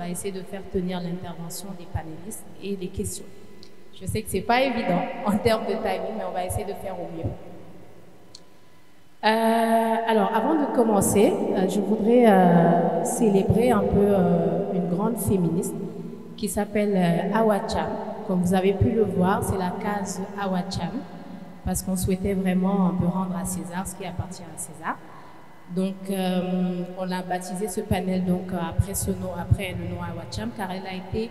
va essayer de faire tenir l'intervention des panélistes et les questions. Je sais que ce n'est pas évident en termes de timing, mais on va essayer de faire au mieux. Alors, avant de commencer, je voudrais célébrer un peu une grande féministe qui s'appelle Awa Cham. Comme vous avez pu le voir, c'est la case Awa Cham, parce qu'on souhaitait vraiment un peu rendre à César ce qui appartient à César. Donc, on a baptisé ce panel donc, après le nom Awa Cham, car elle a été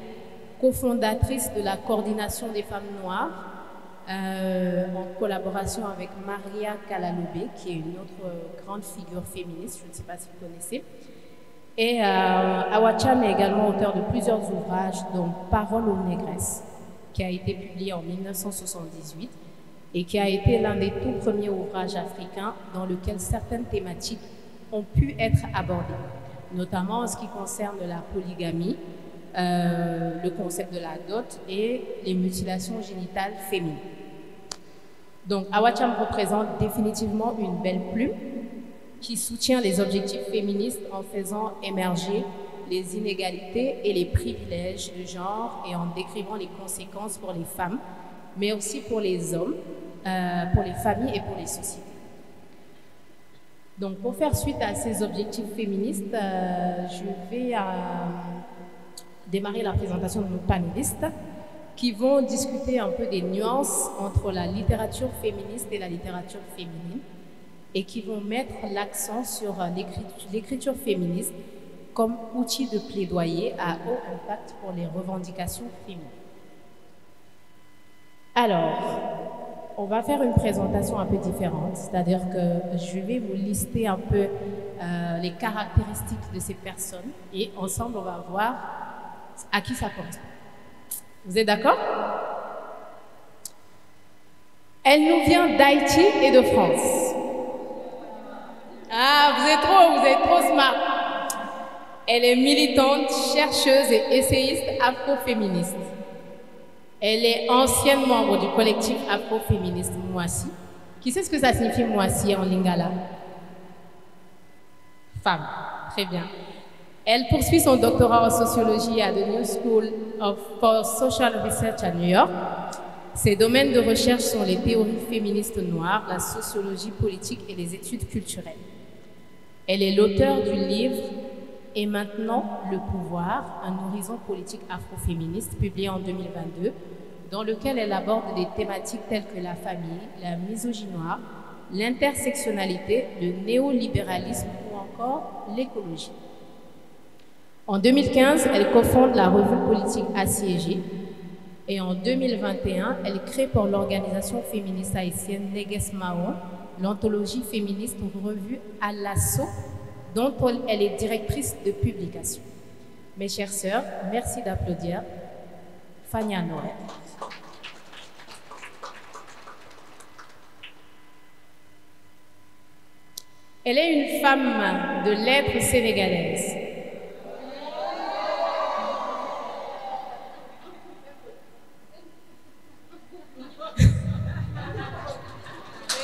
cofondatrice de la coordination des femmes noires, en collaboration avec Maria Kalalobé, qui est une autre grande figure féministe, je ne sais pas si vous connaissez. Et Awa Cham est également auteur de plusieurs ouvrages, dont Parole aux négresses, qui a été publié en 1978 et qui a été l'un des tout premiers ouvrages africains dans lequel certaines thématiques ont pu être abordées, notamment en ce qui concerne la polygamie, le concept de la dot et les mutilations génitales féminines. Donc, Awa Cham représente définitivement une belle plume qui soutient les objectifs féministes en faisant émerger les inégalités et les privilèges de genre et en décrivant les conséquences pour les femmes, mais aussi pour les hommes, pour les familles et pour les sociétés. Donc, pour faire suite à ces objectifs féministes, je vais démarrer la présentation de nos panélistes qui vont discuter un peu des nuances entre la littérature féministe et la littérature féminine et qui vont mettre l'accent sur l'écriture féministe comme outil de plaidoyer à haut impact pour les revendications féminines. Alors, on va faire une présentation un peu différente, c'est-à-dire que je vais vous lister un peu les caractéristiques de ces personnes et ensemble, on va voir à qui ça correspond. Vous êtes d'accord? Elle nous vient d'Haïti et de France. Ah, vous êtes trop smart. Elle est militante, chercheuse et essayiste afroféministe. Elle est ancienne membre du collectif afroféministe Moissi. Qui sait ce que ça signifie Moissi en lingala? Femme, très bien. Elle poursuit son doctorat en sociologie à The New School for Social Research à New York. Ses domaines de recherche sont les théories féministes noires, la sociologie politique et les études culturelles. Elle est l'auteure du livre « Et maintenant, le pouvoir, un horizon politique afroféministe » publié en 2022, dans lequel elle aborde des thématiques telles que la famille, la misogynie noire, l'intersectionnalité, le néolibéralisme ou encore l'écologie. En 2015, elle cofonde la revue politique Assiégée et en 2021, elle crée pour l'organisation féministe haïtienne Neges Mahon l'anthologie féministe revue à l'assaut dont elle est directrice de publication. Mes chères sœurs, merci d'applaudir Fania Noël. Elle est une femme de lettres sénégalaise.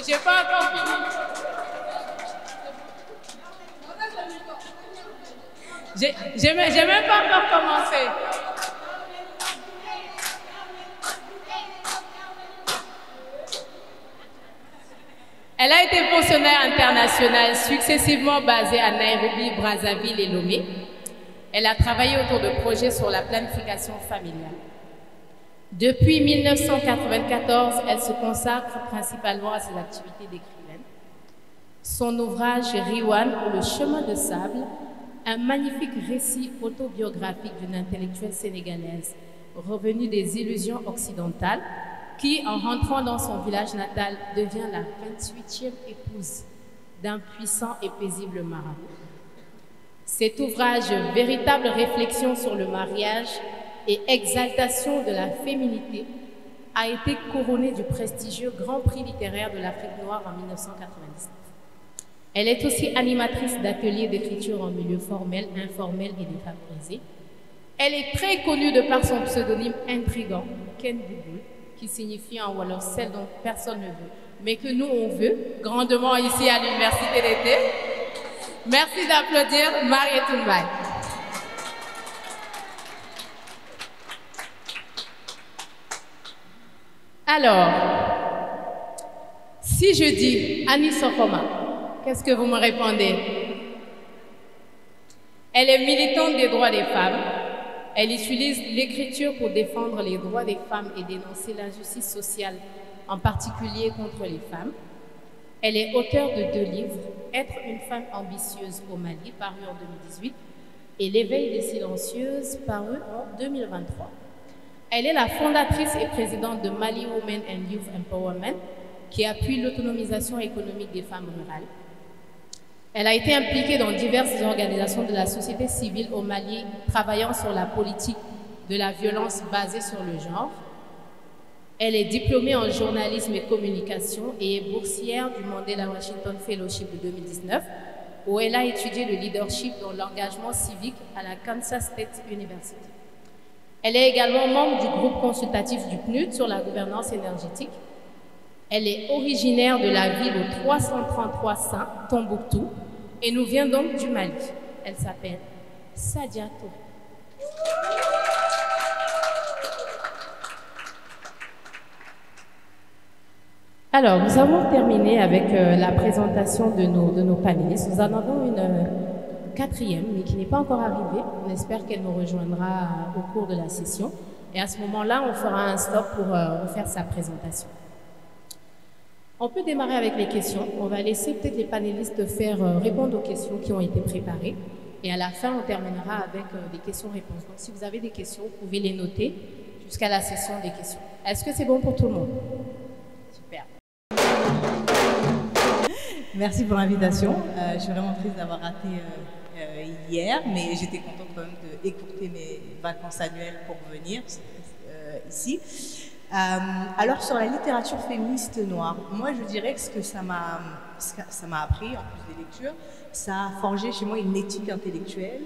J'ai pas encore fini. J'ai même pas encore commencé. Elle a été fonctionnaire internationale successivement basée à Nairobi, Brazzaville et Lomé. Elle a travaillé autour de projets sur la planification familiale. Depuis 1994, elle se consacre principalement à ses activités d'écrivaine. Son ouvrage Riwan ou le chemin de sable, un magnifique récit autobiographique d'une intellectuelle sénégalaise revenue des illusions occidentales qui, en rentrant dans son village natal, devient la 28e épouse d'un puissant et paisible marabout. Cet ouvrage, véritable réflexion sur le mariage et exaltation de la féminité, a été couronné du prestigieux Grand Prix littéraire de l'Afrique noire en 1999. Elle est aussi animatrice d'ateliers d'écriture en milieu formel, informel et défavorisé. Elle est très connue de par son pseudonyme intrigant, Ken Bouboul, qui signifie en wolof celle dont personne ne veut, mais que nous on veut, grandement ici à l'Université d'été. Merci d'applaudir Mariétou Mbaye. Alors, si je dis Annie Sokoma, qu'est-ce que vous me répondez? Elle est militante des droits des femmes. Elle utilise l'écriture pour défendre les droits des femmes et dénoncer l'injustice sociale, en particulier contre les femmes. Elle est auteure de 2 livres, Être une femme ambitieuse au Mali, paru en 2018, et L'éveil des silencieuses, paru en 2023. Elle est la fondatrice et présidente de Mali Women and Youth Empowerment, qui appuie l'autonomisation économique des femmes rurales. Elle a été impliquée dans diverses organisations de la société civile au Mali, travaillant sur la politique de la violence basée sur le genre. Elle est diplômée en journalisme et communication et est boursière du Mandela Washington Fellowship de 2019, où elle a étudié le leadership dans l'engagement civique à la Kansas State University. Elle est également membre du groupe consultatif du PNUD sur la gouvernance énergétique. Elle est originaire de la ville au 333 Saint, Tombouctou, et nous vient donc du Mali. Elle s'appelle Sadiatou. Alors, nous avons terminé avec la présentation de nos panélistes. Nous en avons une quatrième, mais qui n'est pas encore arrivée. On espère qu'elle nous rejoindra au cours de la session. Et à ce moment-là, on fera un stop pour refaire sa présentation. On peut démarrer avec les questions. On va laisser peut-être les panélistes faire répondre aux questions qui ont été préparées. Et à la fin, on terminera avec des questions-réponses. Donc, si vous avez des questions, vous pouvez les noter jusqu'à la session des questions. Est-ce que c'est bon pour tout le monde? Super. Merci pour l'invitation. Je suis vraiment triste d'avoir raté hier, mais j'étais contente quand même d'écourter mes vacances annuelles pour venir ici. Alors sur la littérature féministe noire, moi je dirais que ce que ça m'a appris, en plus des lectures, ça a forgé chez moi une éthique intellectuelle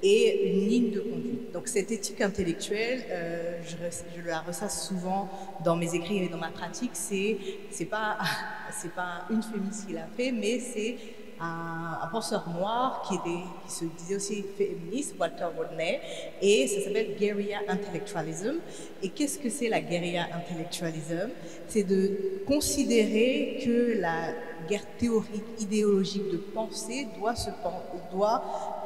et une ligne de conduite. Donc cette éthique intellectuelle, je la ressasse souvent dans mes écrits et dans ma pratique. C'est pas une féministe qui l'a fait, mais c'est un penseur noir qui se disait aussi féministe, Walter Rodney, et ça s'appelle Guerrilla Intellectualism. Et qu'est-ce que c'est la Guerrilla Intellectualism? C'est de considérer que la guerre théorique, idéologique de pensée doit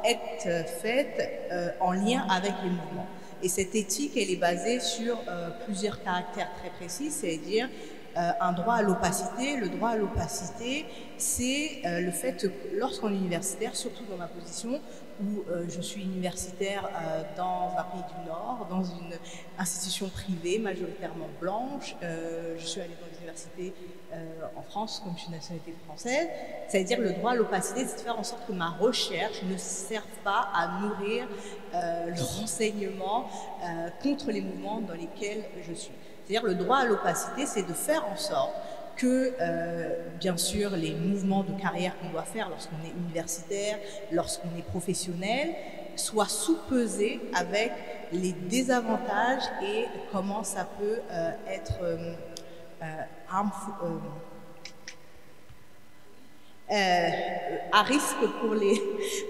être faite en lien avec les mouvements. Et cette éthique, elle est basée sur plusieurs caractères très précis, c'est-à-dire un droit à l'opacité. Le droit à l'opacité, c'est le fait que lorsqu'on est universitaire, surtout dans ma position où je suis universitaire dans un pays du Nord, dans une institution privée majoritairement blanche, je suis allée dans des universités en France comme je suis nationalité française, c'est-à-dire le droit à l'opacité, c'est de faire en sorte que ma recherche ne serve pas à nourrir le renseignement contre les mouvements dans lesquels je suis. C'est-à-dire le droit à l'opacité, c'est de faire en sorte que, bien sûr, les mouvements de carrière qu'on doit faire lorsqu'on est universitaire, lorsqu'on est professionnel, soient sous-pesés avec les désavantages et comment ça peut être à risque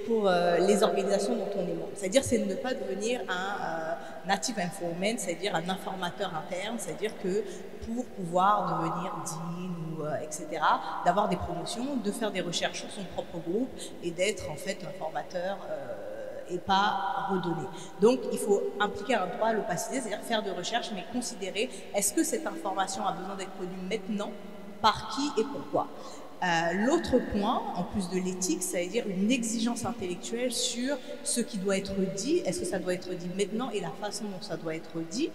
pour les organisations dont on est membre. C'est-à-dire, c'est de ne pas devenir un native informant, c'est-à-dire un informateur interne, c'est-à-dire que pour pouvoir devenir dean ou etc., d'avoir des promotions, de faire des recherches sur son propre groupe et d'être en fait un formateur et pas redonner. Donc, il faut impliquer un droit à l'opacité, c'est-à-dire faire de recherches, mais considérer est-ce que cette information a besoin d'être connue maintenant, par qui et pourquoi. L'autre point, en plus de l'éthique, c'est-à-dire une exigence intellectuelle sur ce qui doit être dit, est-ce que ça doit être dit maintenant et la façon dont ça doit être dit.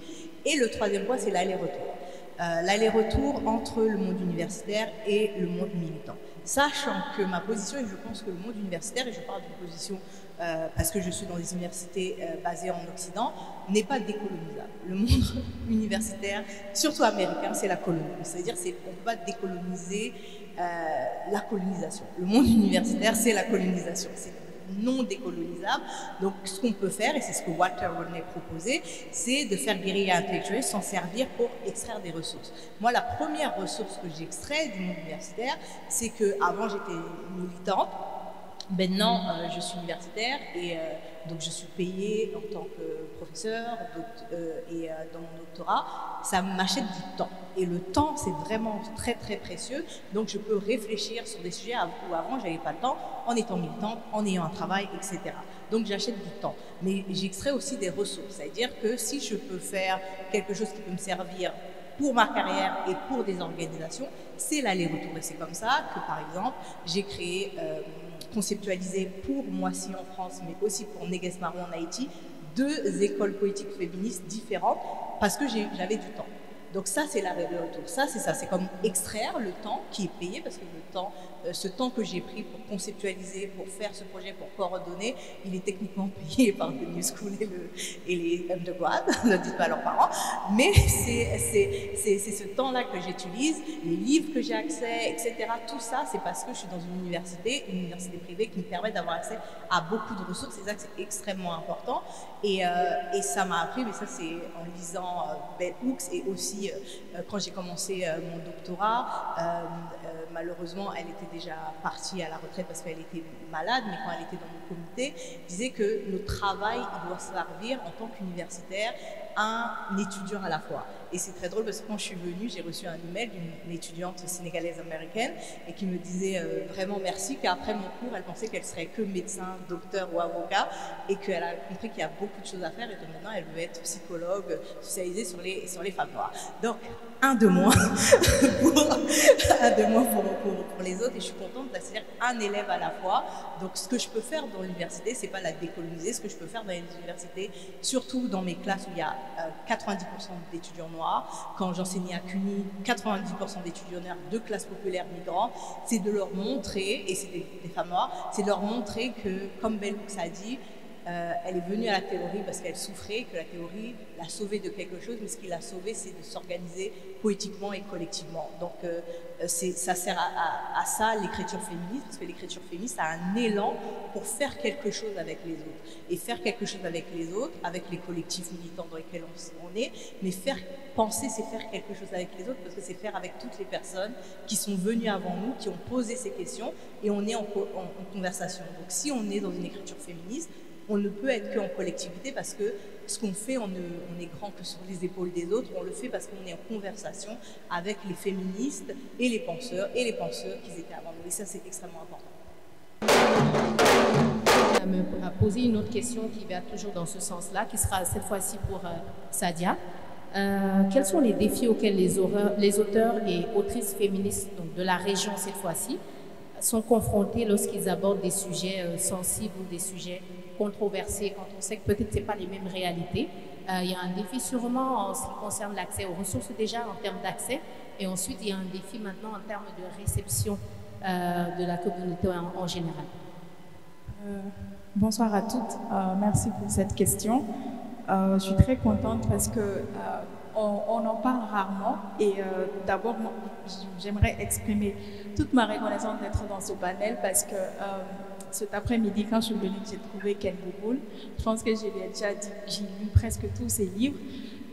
Et le troisième point, c'est l'aller-retour. L'aller-retour entre le monde universitaire et le monde militant. Sachant que ma position, et je pense que le monde universitaire, et je parle d'une position parce que je suis dans des universités basées en Occident, n'est pas décolonisable. Le monde universitaire, surtout américain, c'est la colonie. C'est-à-dire qu'on ne peut pas décoloniser la colonisation. Le monde universitaire, c'est la colonisation. C'est non décolonisable. Donc, ce qu'on peut faire, et c'est ce que Walter Rodney proposait, c'est de faire guérilla intellectuelle, s'en servir pour extraire des ressources. Moi, la première ressource que j'extrais du monde universitaire, c'est qu'avant, j'étais militante. Maintenant, je suis universitaire et Donc je suis payée en tant que professeur et dans mon doctorat, ça m'achète du temps. Et le temps, c'est vraiment très très précieux. Donc je peux réfléchir sur des sujets où avant, je n'avais pas le temps, en étant militante, en ayant un travail, etc. Donc j'achète du temps. Mais j'extrais aussi des ressources. C'est-à-dire que si je peux faire quelque chose qui peut me servir pour ma carrière et pour des organisations, c'est l'aller-retour. Et c'est comme ça que, par exemple, j'ai créé, conceptualisé pour Moissy en France, mais aussi pour Neges Marou en Haïti, 2 écoles poétiques féministes différentes parce que j'avais du temps. Donc ça, c'est l'aller-retour. Ça, c'est ça. C'est comme extraire le temps qui est payé parce que le temps, ce temps que j'ai pris pour conceptualiser, pour faire ce projet, pour coordonner, il est techniquement payé par le New School et les undergrad, ne dites pas à leurs parents, mais c'est ce temps-là que j'utilise, les livres que j'ai accès, etc. Tout ça, c'est parce que je suis dans une université privée qui me permet d'avoir accès à beaucoup de ressources. C'est ça que c'est extrêmement important. Et ça m'a appris, mais ça c'est en lisant Bell Hooks et aussi quand j'ai commencé mon doctorat, malheureusement, elle était déjà partie à la retraite parce qu'elle était malade, mais quand elle était dans mon comité, disait que notre travail, il doit servir en tant qu'universitaire un étudiant à la fois. Et c'est très drôle parce que quand je suis venue, j'ai reçu un email d'une étudiante sénégalaise américaine et qui me disait vraiment merci, qu'après mon cours, elle pensait qu'elle serait que médecin, docteur ou avocat et qu'elle a compris qu'il y a beaucoup de choses à faire et que maintenant elle veut être psychologue spécialisée sur les femmes noires. Donc, un de moins pour les autres et je suis contente d'être un élève à la fois. Donc, ce que je peux faire dans l'université, c'est pas la décoloniser. Ce que je peux faire dans les universités, surtout dans mes classes où il y a 90% d'étudiants noirs, quand j'enseignais à CUNY, 90% d'étudiants noirs de classes populaires migrants, c'est de leur montrer, et c'est des femmes noires, c'est de leur montrer que, comme Bell Hooks a dit, elle est venue à la théorie parce qu'elle souffrait, que la théorie l'a sauvée de quelque chose, mais ce qui l'a sauvée, c'est de s'organiser poétiquement et collectivement. Donc, ça sert à ça, l'écriture féministe, parce que l'écriture féministe a un élan pour faire quelque chose avec les autres. Et faire quelque chose avec les autres, avec les collectifs militants dans lesquels on est, mais faire penser, c'est faire quelque chose avec les autres, parce que c'est faire avec toutes les personnes qui sont venues avant nous, qui ont posé ces questions, et on est en conversation. Donc, si on est dans une écriture féministe, on ne peut être qu'en collectivité parce que ce qu'on fait, on est grand que sur les épaules des autres, on le fait parce qu'on est en conversation avec les féministes et les penseurs qui étaient avant nous. Et ça, c'est extrêmement important. On me poser une autre question qui va toujours dans ce sens-là, qui sera cette fois-ci pour Sadia. Quels sont les défis auxquels les auteurs et autrices féministes donc de la région cette fois-ci sont confrontés lorsqu'ils abordent des sujets sensibles ou des sujets controversés, quand on sait que peut-être ce n'est pas les mêmes réalités. Il y a un défi sûrement en ce qui concerne l'accès aux ressources déjà en termes d'accès, et ensuite il y a un défi maintenant en termes de réception de la communauté en général. Bonsoir à toutes, merci pour cette question. Je suis très contente parce que on en parle rarement et d'abord j'aimerais exprimer toute ma reconnaissance d'être dans ce panel parce que cet après-midi, quand je suis venue, j'ai trouvé Ken Bouboul. Je pense que je lui ai déjà dit, j'ai lu presque tous ses livres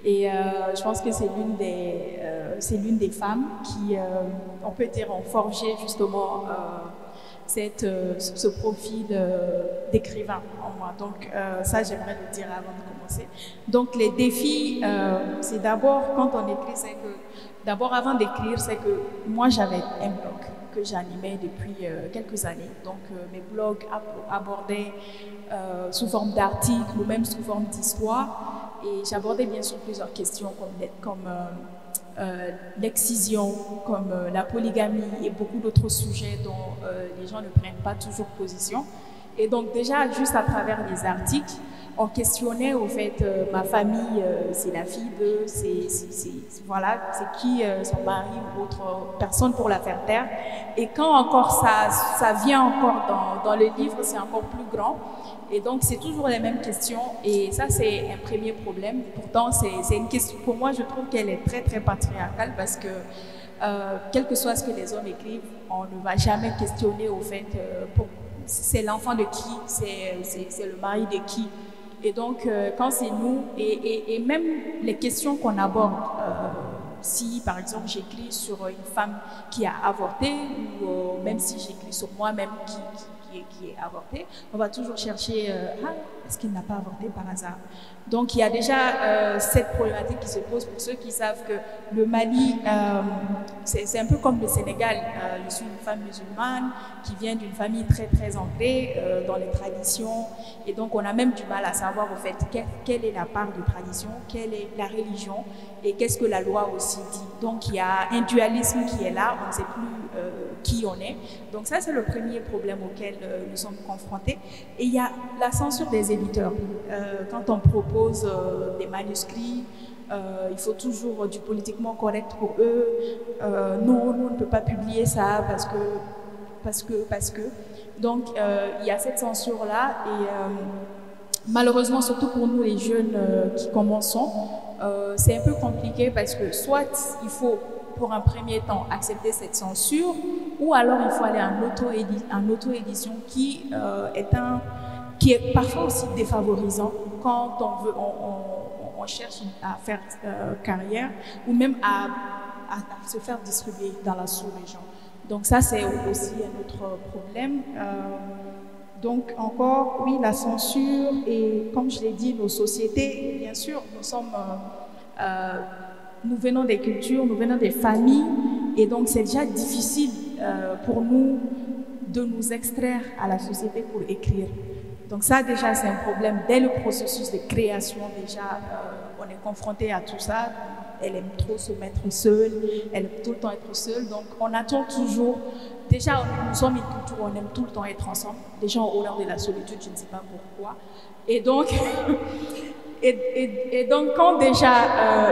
et je pense que c'est l'une des femmes qui, on peut dire, ont forgé justement ce profil d'écrivain en moi. Donc ça, j'aimerais le dire avant de commencer. Donc les défis, c'est d'abord quand on écrit, c'est que d'abord avant d'écrire, c'est que moi j'avais un blog que j'animais depuis quelques années. Donc mes blogs abordaient sous forme d'articles ou même sous forme d'histoire. Et j'abordais bien sûr plusieurs questions comme l'excision, comme la polygamie et beaucoup d'autres sujets dont les gens ne prennent pas toujours position. Et donc déjà, juste à travers les articles, on questionnait au fait ma famille, c'est la fille de, voilà, c'est qui son mari ou autre personne pour la faire taire. Et quand encore ça vient encore dans le livre, c'est encore plus grand. Et donc c'est toujours les mêmes questions. Et ça c'est un premier problème. Pourtant c'est une question, pour moi je trouve qu'elle est très très patriarcale parce que quel que soit ce que les hommes écrivent, on ne va jamais questionner au fait c'est l'enfant de qui, c'est le mari de qui. Et donc, quand c'est nous, et même les questions qu'on aborde, si par exemple j'écris sur une femme qui a avorté, ou même si j'écris sur moi-même qui est avorté, on va toujours chercher est-ce qu'il n'a pas avorté par hasard? Donc il y a déjà cette problématique qui se pose pour ceux qui savent que le Mali, c'est un peu comme le Sénégal. Je suis une femme musulmane qui vient d'une famille très très ancrée dans les traditions, et donc on a même du mal à savoir au fait quelle est la part de tradition, quelle est la religion et qu'est-ce que la loi aussi dit. Donc il y a un dualisme qui est là, on ne sait plus qui on est. Donc ça c'est le premier problème auquel nous sommes confrontés. Et il y a la censure des éditeurs. Quand on propose des manuscrits, il faut toujours du politiquement correct pour eux. Non, nous on ne peut pas publier ça parce que. Donc il y a cette censure-là et malheureusement, surtout pour nous les jeunes qui commençons, c'est un peu compliqué parce que soit il faut pour un premier temps accepter cette censure, ou alors il faut aller en auto-édition qui est parfois aussi défavorisant quand on cherche à faire carrière ou même à se faire distribuer dans la sous-région. Donc ça c'est aussi un autre problème. Donc encore, oui, la censure et comme je l'ai dit, nos sociétés, bien sûr, nous venons des cultures, nous venons des familles et donc c'est déjà difficile pour nous de nous extraire à la société pour écrire. Donc ça déjà c'est un problème. Dès le processus de création déjà, on est confronté à tout ça. Elle aime trop se mettre seule, elle aime tout le temps être seule. Donc on attend toujours. Déjà, nous sommes une culture où on aime tout le temps être ensemble. Les gens ont horreur de la solitude, je ne sais pas pourquoi. Et donc, et donc quand déjà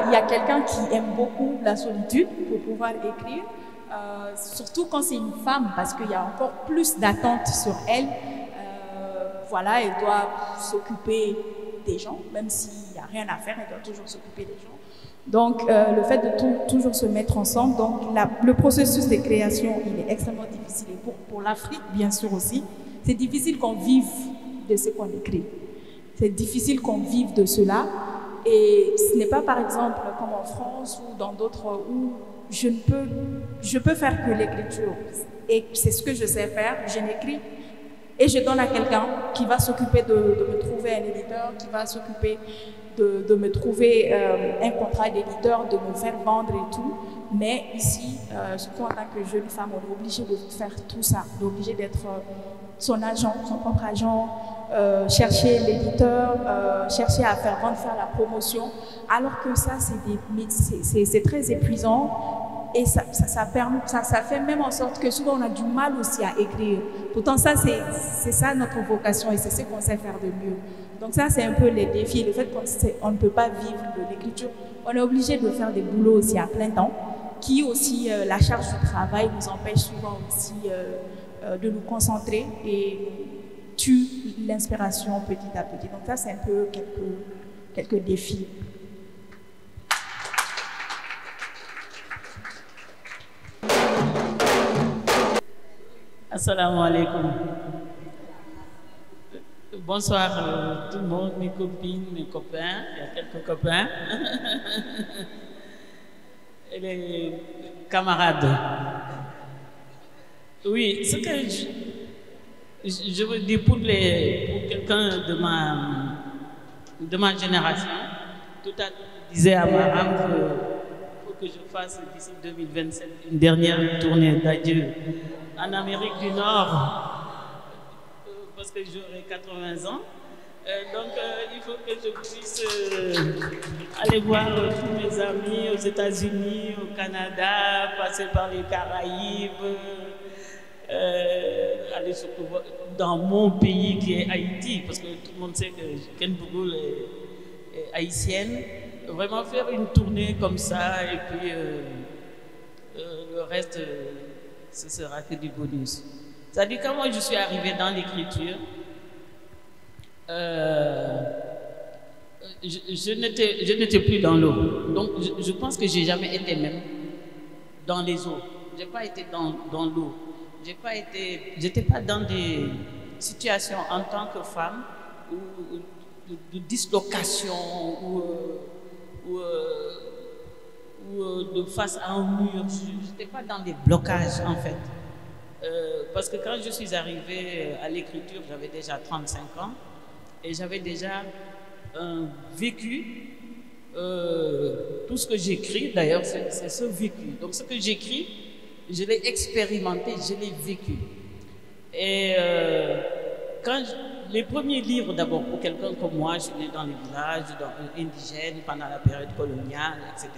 il y a quelqu'un qui aime beaucoup la solitude pour pouvoir écrire, surtout quand c'est une femme, parce qu'il y a encore plus d'attentes sur elle, voilà, elle doit s'occuper des gens, même s'il n'y a rien à faire, elle doit toujours s'occuper des gens. Donc, le fait de toujours se mettre ensemble, donc le processus de création, il est extrêmement difficile. Et pour l'Afrique, bien sûr aussi, c'est difficile qu'on vive de ce qu'on écrit. C'est difficile qu'on vive de cela. Et ce n'est pas, par exemple, comme en France ou dans d'autres où je peux faire que l'écriture. Et c'est ce que je sais faire, je n'écris. Et je donne à quelqu'un qui va s'occuper de me trouver un éditeur, qui va s'occuper de me trouver un contrat d'éditeur, de me faire vendre et tout. Mais ici, surtout en tant que jeune femme, on est obligé de faire tout ça. On est obligé d'être son agent, son propre agent, chercher l'éditeur, chercher à faire vendre, faire la promotion. Alors que ça, c'est très épuisant. Et ça fait même en sorte que souvent on a du mal aussi à écrire. Pourtant ça, c'est ça notre vocation et c'est ce qu'on sait faire de mieux. Donc ça, c'est un peu les défis. Le fait qu'on ne peut pas vivre de l'écriture, on est obligé de faire des boulots aussi à plein temps, qui aussi, la charge du travail nous empêche souvent aussi de nous concentrer et tue l'inspiration petit à petit. Donc ça, c'est un peu quelques défis. Assalamu alaikum. Bonsoir tout le monde, mes copines, mes copains. Il y a quelques copains. Et les camarades. Oui, ce que je veux dire pour quelqu'un de ma génération, tout à l'heure, je disais à ma âme qu'il faut que je fasse d'ici 2027 une dernière tournée d'adieu en Amérique du Nord, parce que j'aurai 80 ans. Donc, il faut que je puisse aller voir tous mes amis aux États-Unis, au Canada, passer par les Caraïbes, aller surtout dans mon pays qui est Haïti, parce que tout le monde sait que Ken Bougoul est haïtienne. Vraiment faire une tournée comme ça, et puis le reste... ce sera que du bonus. C'est-à-dire, quand moi je suis arrivée dans l'écriture, je n'étais plus dans l'eau. Donc, je pense que j'ai jamais été même dans les eaux. J'ai pas été dans l'eau. J'étais pas dans des situations en tant que femme de dislocation ou de face à un mur. Je n'étais pas dans des blocages en fait. Parce que quand je suis arrivée à l'écriture, j'avais déjà 35 ans. Et j'avais déjà vécu tout ce que j'écris, d'ailleurs, c'est ce vécu. Donc ce que j'écris, je l'ai expérimenté, je l'ai vécu. Et les premiers livres, d'abord, pour quelqu'un comme moi, je suis né dans les villages indigènes pendant la période coloniale, etc.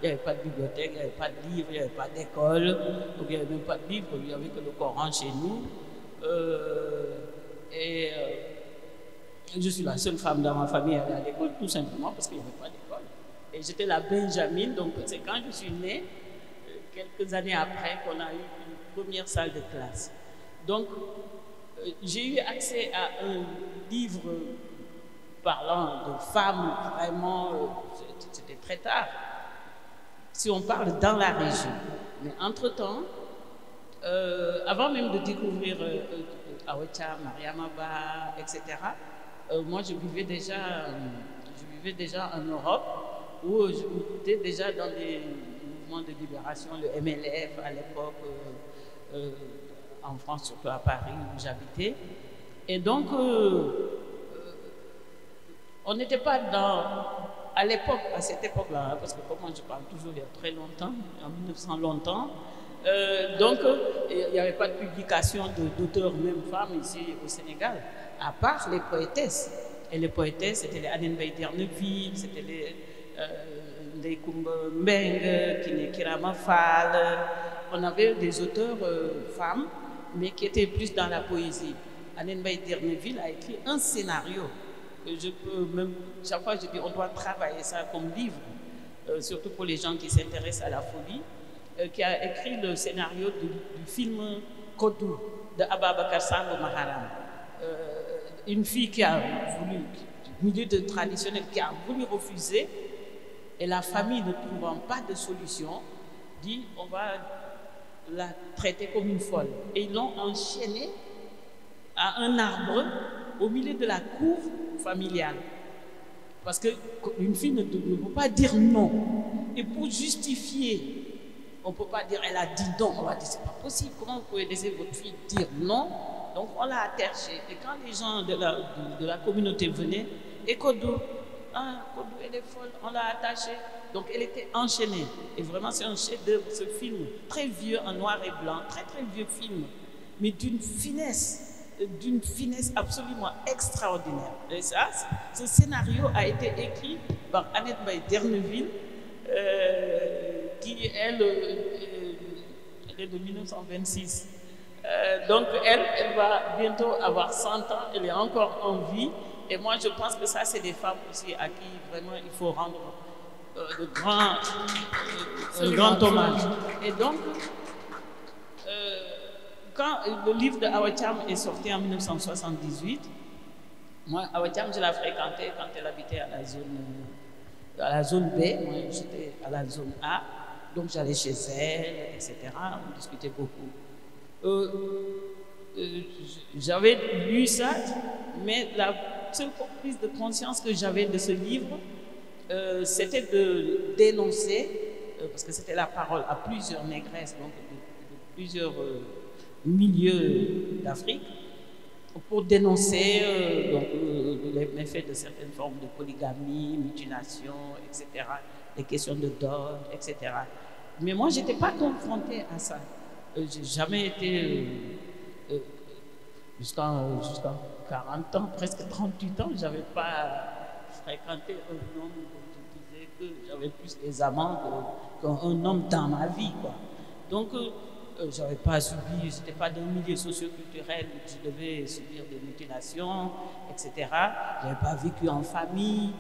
Il n'y avait pas de bibliothèque, il n'y avait pas de livres, il n'y avait pas d'école, donc il n'y avait même pas de livres, il n'y avait que le Coran chez nous. Je suis la seule femme dans ma famille à aller à l'école, tout simplement parce qu'il n'y avait pas d'école. Et j'étais la Benjamine, donc c'est quand je suis née, quelques années après, qu'on a eu une première salle de classe. Donc, j'ai eu accès à un livre parlant de femmes, vraiment, c'était très tard, si on parle dans la région. Mais entre-temps, avant même de découvrir Awacham, Mariama Ba, etc., moi je vivais déjà en Europe, où j'étais déjà dans des mouvements de libération, le MLF à l'époque, en France, surtout à Paris où j'habitais. Et donc, on n'était pas à l'époque, à cette époque-là, parce que comme moi je parle toujours il y a très longtemps, en 1900 longtemps, donc il n'y avait pas de publication d'auteurs, même femmes ici au Sénégal, à part les poétesses. Et les poétesses, c'était les Anen Bay d'Erneville, c'était les Koumba Mbeng, Kirama Fall. On avait des auteurs femmes, mais qui étaient plus dans la poésie. Anen Bay d'Erneville a écrit un scénario. Je peux même, chaque fois je dis on doit travailler ça comme livre, surtout pour les gens qui s'intéressent à la folie, qui a écrit le scénario du film Kodou de Ababakar Sambo Maharam. Une fille qui a voulu, du milieu traditionnel, qui a voulu refuser, et la famille ne trouvant pas de solution, dit on va la traiter comme une folle. Et ils l'ont enchaînée à un arbre au milieu de la cour familiale. Parce qu'une fille ne peut pas dire non. Et pour justifier, on ne peut pas dire elle a dit non. On va dire c'est pas possible. Comment vous pouvez laisser votre fille dire non? Donc on l'a atterchée. Et quand les gens de la communauté venaient, et Kodou, Kodou elle est folle, on l'a attachée. Donc elle était enchaînée. Et vraiment c'est un chef-d'œuvre, ce film, très vieux en noir et blanc, très très vieux film, mais d'une finesse absolument extraordinaire. Et ça, ce scénario a été écrit par Annette Bay d'Erneville, qui elle est de 1926. Donc elle va bientôt avoir 100 ans, elle est encore en vie. Et moi je pense que ça c'est des femmes aussi à qui vraiment il faut rendre un grand hommage. Et donc, quand le livre de Awacham est sorti en 1978, moi, Awacham, je l'ai fréquentée quand elle habitait à la zone B, moi j'étais à la zone A, donc j'allais chez elle, etc. On discutait beaucoup. J'avais lu ça, mais la seule prise de conscience que j'avais de ce livre, c'était de dénoncer, parce que c'était la parole à plusieurs négresses, donc de plusieurs milieux d'Afrique, pour dénoncer les méfaits de certaines formes de polygamie, mutilation, etc., les questions de dot, etc. Mais moi, je n'étais pas confrontée à ça. Je n'ai jamais été, jusqu'à 40 ans, presque 38 ans, je n'avais pas fréquenté un homme, comme je disais, que j'avais plus des amants qu'un homme dans ma vie, quoi. Donc, je n'avais pas subi, je n'étais pas dans un milieu socio-culturel où je devais subir des mutilations, etc. Je n'avais pas vécu en famille,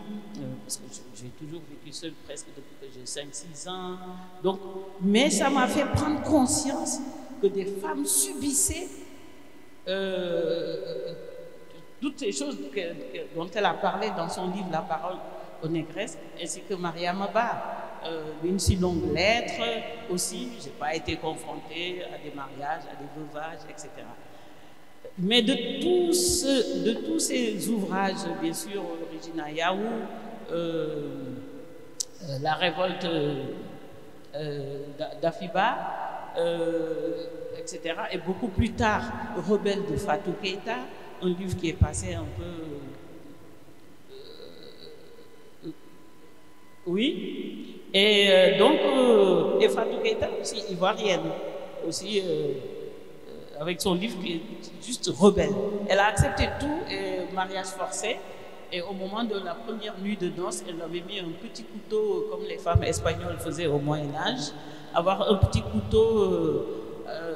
parce que j'ai toujours vécu seul presque depuis que j'ai 5-6 ans. Donc, mais ça m'a fait prendre conscience que des femmes subissaient toutes ces choses dont elle a parlé dans son livre La parole aux négresses, ainsi que Mariama Ba. Une si longue lettre aussi, je n'ai pas été confrontée à des mariages, à des veuvages, etc. Mais de tous ces ouvrages, bien sûr, Regina Yaou, la révolte d'Afiba, etc. Et beaucoup plus tard, Rebelle de Fatou Keïta, un livre qui est passé un peu Oui. Et donc, Fatou Keïta aussi, ivoirienne, aussi, avec son livre qui est juste rebelle. Elle a accepté tout, mariage forcé. Et au moment de la première nuit de danse, elle avait mis un petit couteau, comme les femmes espagnoles faisaient au Moyen-Âge, avoir un petit couteau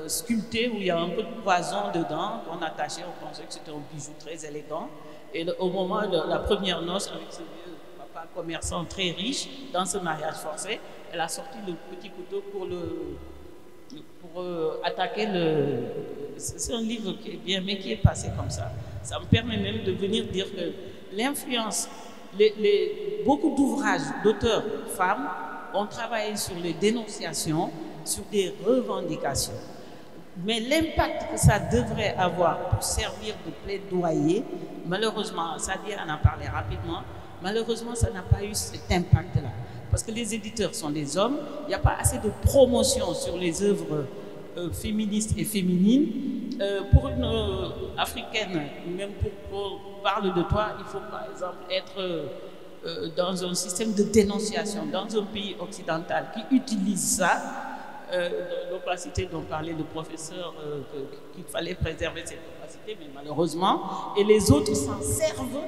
sculpté où il y a un peu de poison dedans, qu'on attachait, on pensait que c'était un bijou très élégant. Et au moment de la première noce, avec ce vieux papa commerçant très riche, dans ce mariage forcé, elle a sorti le petit couteau pour attaquer le... C'est un livre qui est bien, mais qui est passé comme ça. Ça me permet même de venir dire que l'influence, beaucoup d'ouvrages d'auteurs femmes ont travaillé sur les dénonciations, sur des revendications. Mais l'impact que ça devrait avoir pour servir de plaidoyer, malheureusement, Sadia en a parlé rapidement, malheureusement, ça n'a pas eu cet impact-là. Parce que les éditeurs sont des hommes, il n'y a pas assez de promotion sur les œuvres féministes et féminines. Pour une africaine, même pour parler de toi, il faut par exemple être dans un système de dénonciation, dans un pays occidental qui utilise ça. L'opacité dont parlait le professeur, qu'il fallait préserver cette opacité, mais malheureusement, et les autres s'en servent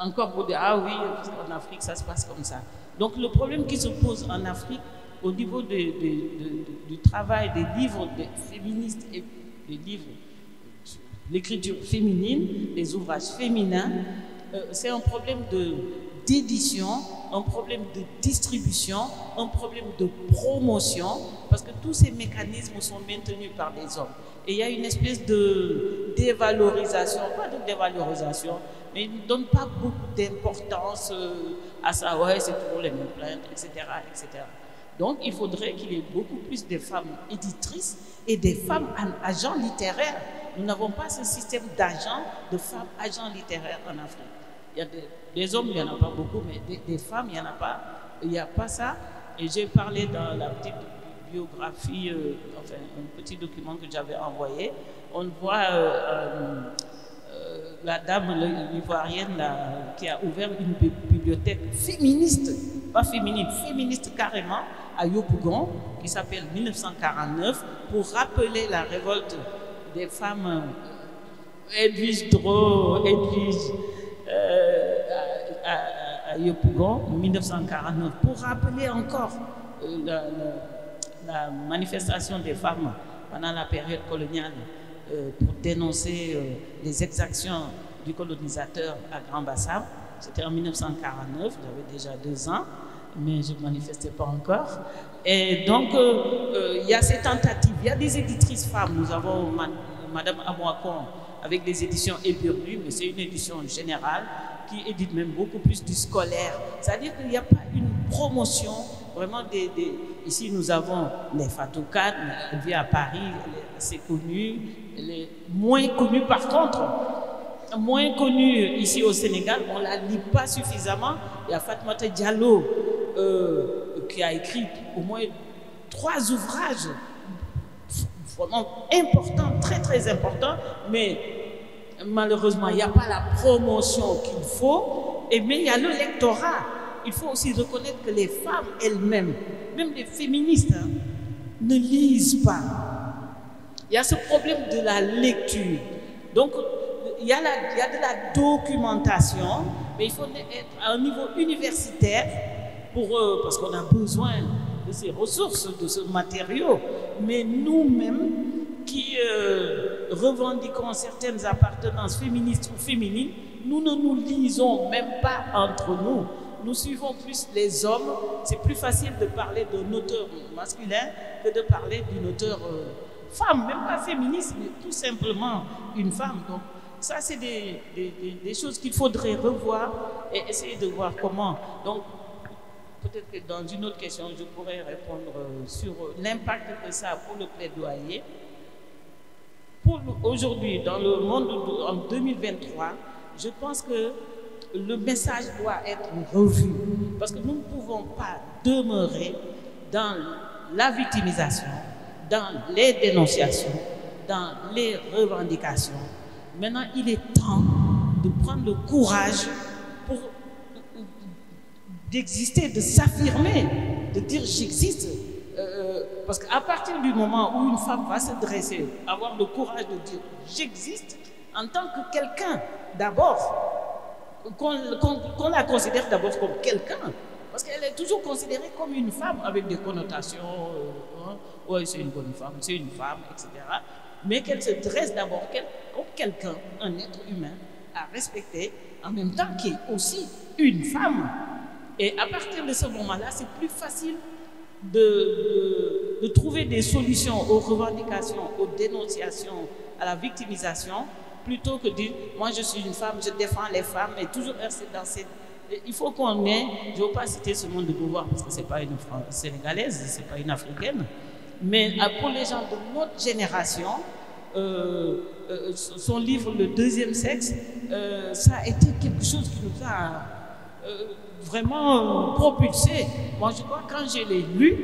encore pour dire ah oui, parce qu'en Afrique ça se passe comme ça. Donc le problème qui se pose en Afrique au niveau du travail des livres des féministes et des livres, l'écriture féminine, les ouvrages féminins, c'est un problème d'édition, un problème de distribution, un problème de promotion, parce que tous ces mécanismes sont maintenus par des hommes. Et il y a une espèce de dévalorisation, pas de dévalorisation, mais ils ne donnent pas beaucoup d'importance à ça, ouais, c'est toujours les mêmes plaintes, etc., etc. Donc, il faudrait qu'il y ait beaucoup plus de femmes éditrices et des femmes agents littéraires. Nous n'avons pas ce système d'agents, de femmes agents littéraires en Afrique. Il y a des hommes, il n'y en a pas beaucoup, mais des femmes, il n'y en a pas. Il n'y a pas ça. Et j'ai parlé dans la petite biographie, enfin, un petit document que j'avais envoyé. On voit la dame ivoirienne qui a ouvert une bibliothèque féministe, pas féminine, féministe carrément, à Yopougon, qui s'appelle 1949, pour rappeler la révolte des femmes Edwige Drault, à Yopougon, en 1949, pour rappeler encore la manifestation des femmes pendant la période coloniale, pour dénoncer les exactions du colonisateur à Grand Bassam. C'était en 1949, j'avais déjà 2 ans, mais je ne manifestais pas encore. Et donc, il y a ces tentatives. Il y a des éditrices femmes. Nous avons Madame Amouakon avec les éditions Éperdues, mais c'est une édition générale qui édite même beaucoup plus du scolaire. C'est-à-dire qu'il n'y a pas une promotion vraiment Ici, nous avons les Fatou Kane, elle vit à Paris, elle est assez connue. Elle est moins connue par contre, moins connue ici au Sénégal, on ne la lit pas suffisamment. Il y a Fatmata Diallo qui a écrit au moins 3 ouvrages vraiment importants, très très importants, mais malheureusement il n'y a pas la promotion qu'il faut, mais il y a le lectorat. Il faut aussi reconnaître que les femmes elles-mêmes, même les féministes, ne lisent pas. Il y a ce problème de la lecture. Donc, il y a de la documentation, mais il faut être à un niveau universitaire parce qu'on a besoin de ces ressources, de ce matériau. Mais nous-mêmes, qui revendiquons certaines appartenances féministes ou féminines, nous ne nous lisons même pas entre nous. Nous suivons plus les hommes. C'est plus facile de parler d'un auteur masculin que de parler d'une auteure femme, même pas féministe, mais tout simplement une femme. Donc, ça, c'est des choses qu'il faudrait revoir et essayer de voir comment. Donc, peut-être que dans une autre question, je pourrais répondre sur l'impact que ça a pour le plaidoyer. Pour aujourd'hui, dans le monde en 2023, je pense que le message doit être revu. Parce que nous ne pouvons pas demeurer dans la victimisation, dans les dénonciations, dans les revendications. Maintenant, il est temps de prendre le courage pour d'exister, de s'affirmer, de dire j'existe. Parce qu'à partir du moment où une femme va se dresser, avoir le courage de dire j'existe en tant que quelqu'un, d'abord, qu'on la considère d'abord comme quelqu'un, parce qu'elle est toujours considérée comme une femme avec des connotations, ouais, c'est une bonne femme, c'est une femme, etc. Mais qu'elle se dresse d'abord comme quelqu'un, un être humain à respecter, en même temps qui est aussi une femme. Et à partir de ce moment-là, c'est plus facile de trouver des solutions aux revendications, aux dénonciations, à la victimisation, plutôt que de dire, moi je suis une femme, je défends les femmes, et toujours rester dans cette... Il faut qu'on ait, je ne veux pas citer ce monde de pouvoir, parce que ce n'est pas une sénégalaise, ce n'est pas une africaine, mais pour les gens de notre génération, son livre Le deuxième sexe, ça a été quelque chose qui nous a vraiment propulsé. Moi, je crois, quand je l'ai lu,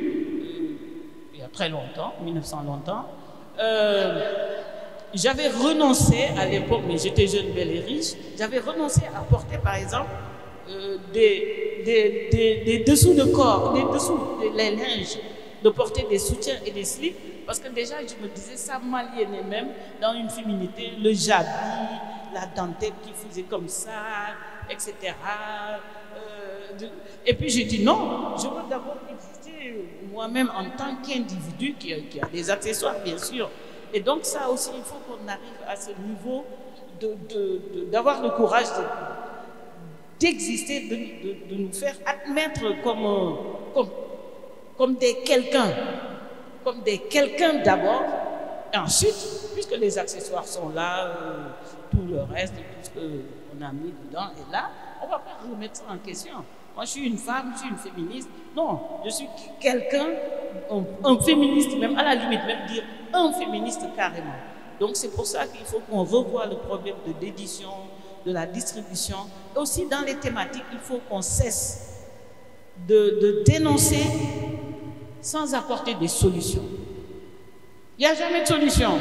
il y a très longtemps, 1900 longtemps, j'avais renoncé à l'époque, mais j'étais jeune, belle et riche, j'avais renoncé à porter, par exemple, des dessous de corps, des dessous, les linges, de porter des soutiens et des slips, parce que déjà, je me disais, ça m'aliénait même dans une féminité, le jabi, la dentelle qui faisait comme ça, etc. Et puis j'ai dit non, je veux d'abord exister moi-même en tant qu'individu qui a des accessoires, bien sûr. Et donc ça aussi, il faut qu'on arrive à ce niveau d'avoir le courage d'exister, de nous faire admettre comme des quelqu'un, comme des quelqu'un d'abord, et ensuite, puisque les accessoires sont là, tout le reste, tout ce qu'on a mis dedans est là, on ne va pas remettre ça en question. Moi, je suis une femme, je suis une féministe. Non, je suis quelqu'un, un féministe, même à la limite, même dire un féministe carrément. Donc, c'est pour ça qu'il faut qu'on revoie le problème de l'édition, de la distribution. Et aussi, dans les thématiques, il faut qu'on cesse de dénoncer sans apporter des solutions. Il n'y a jamais de solution.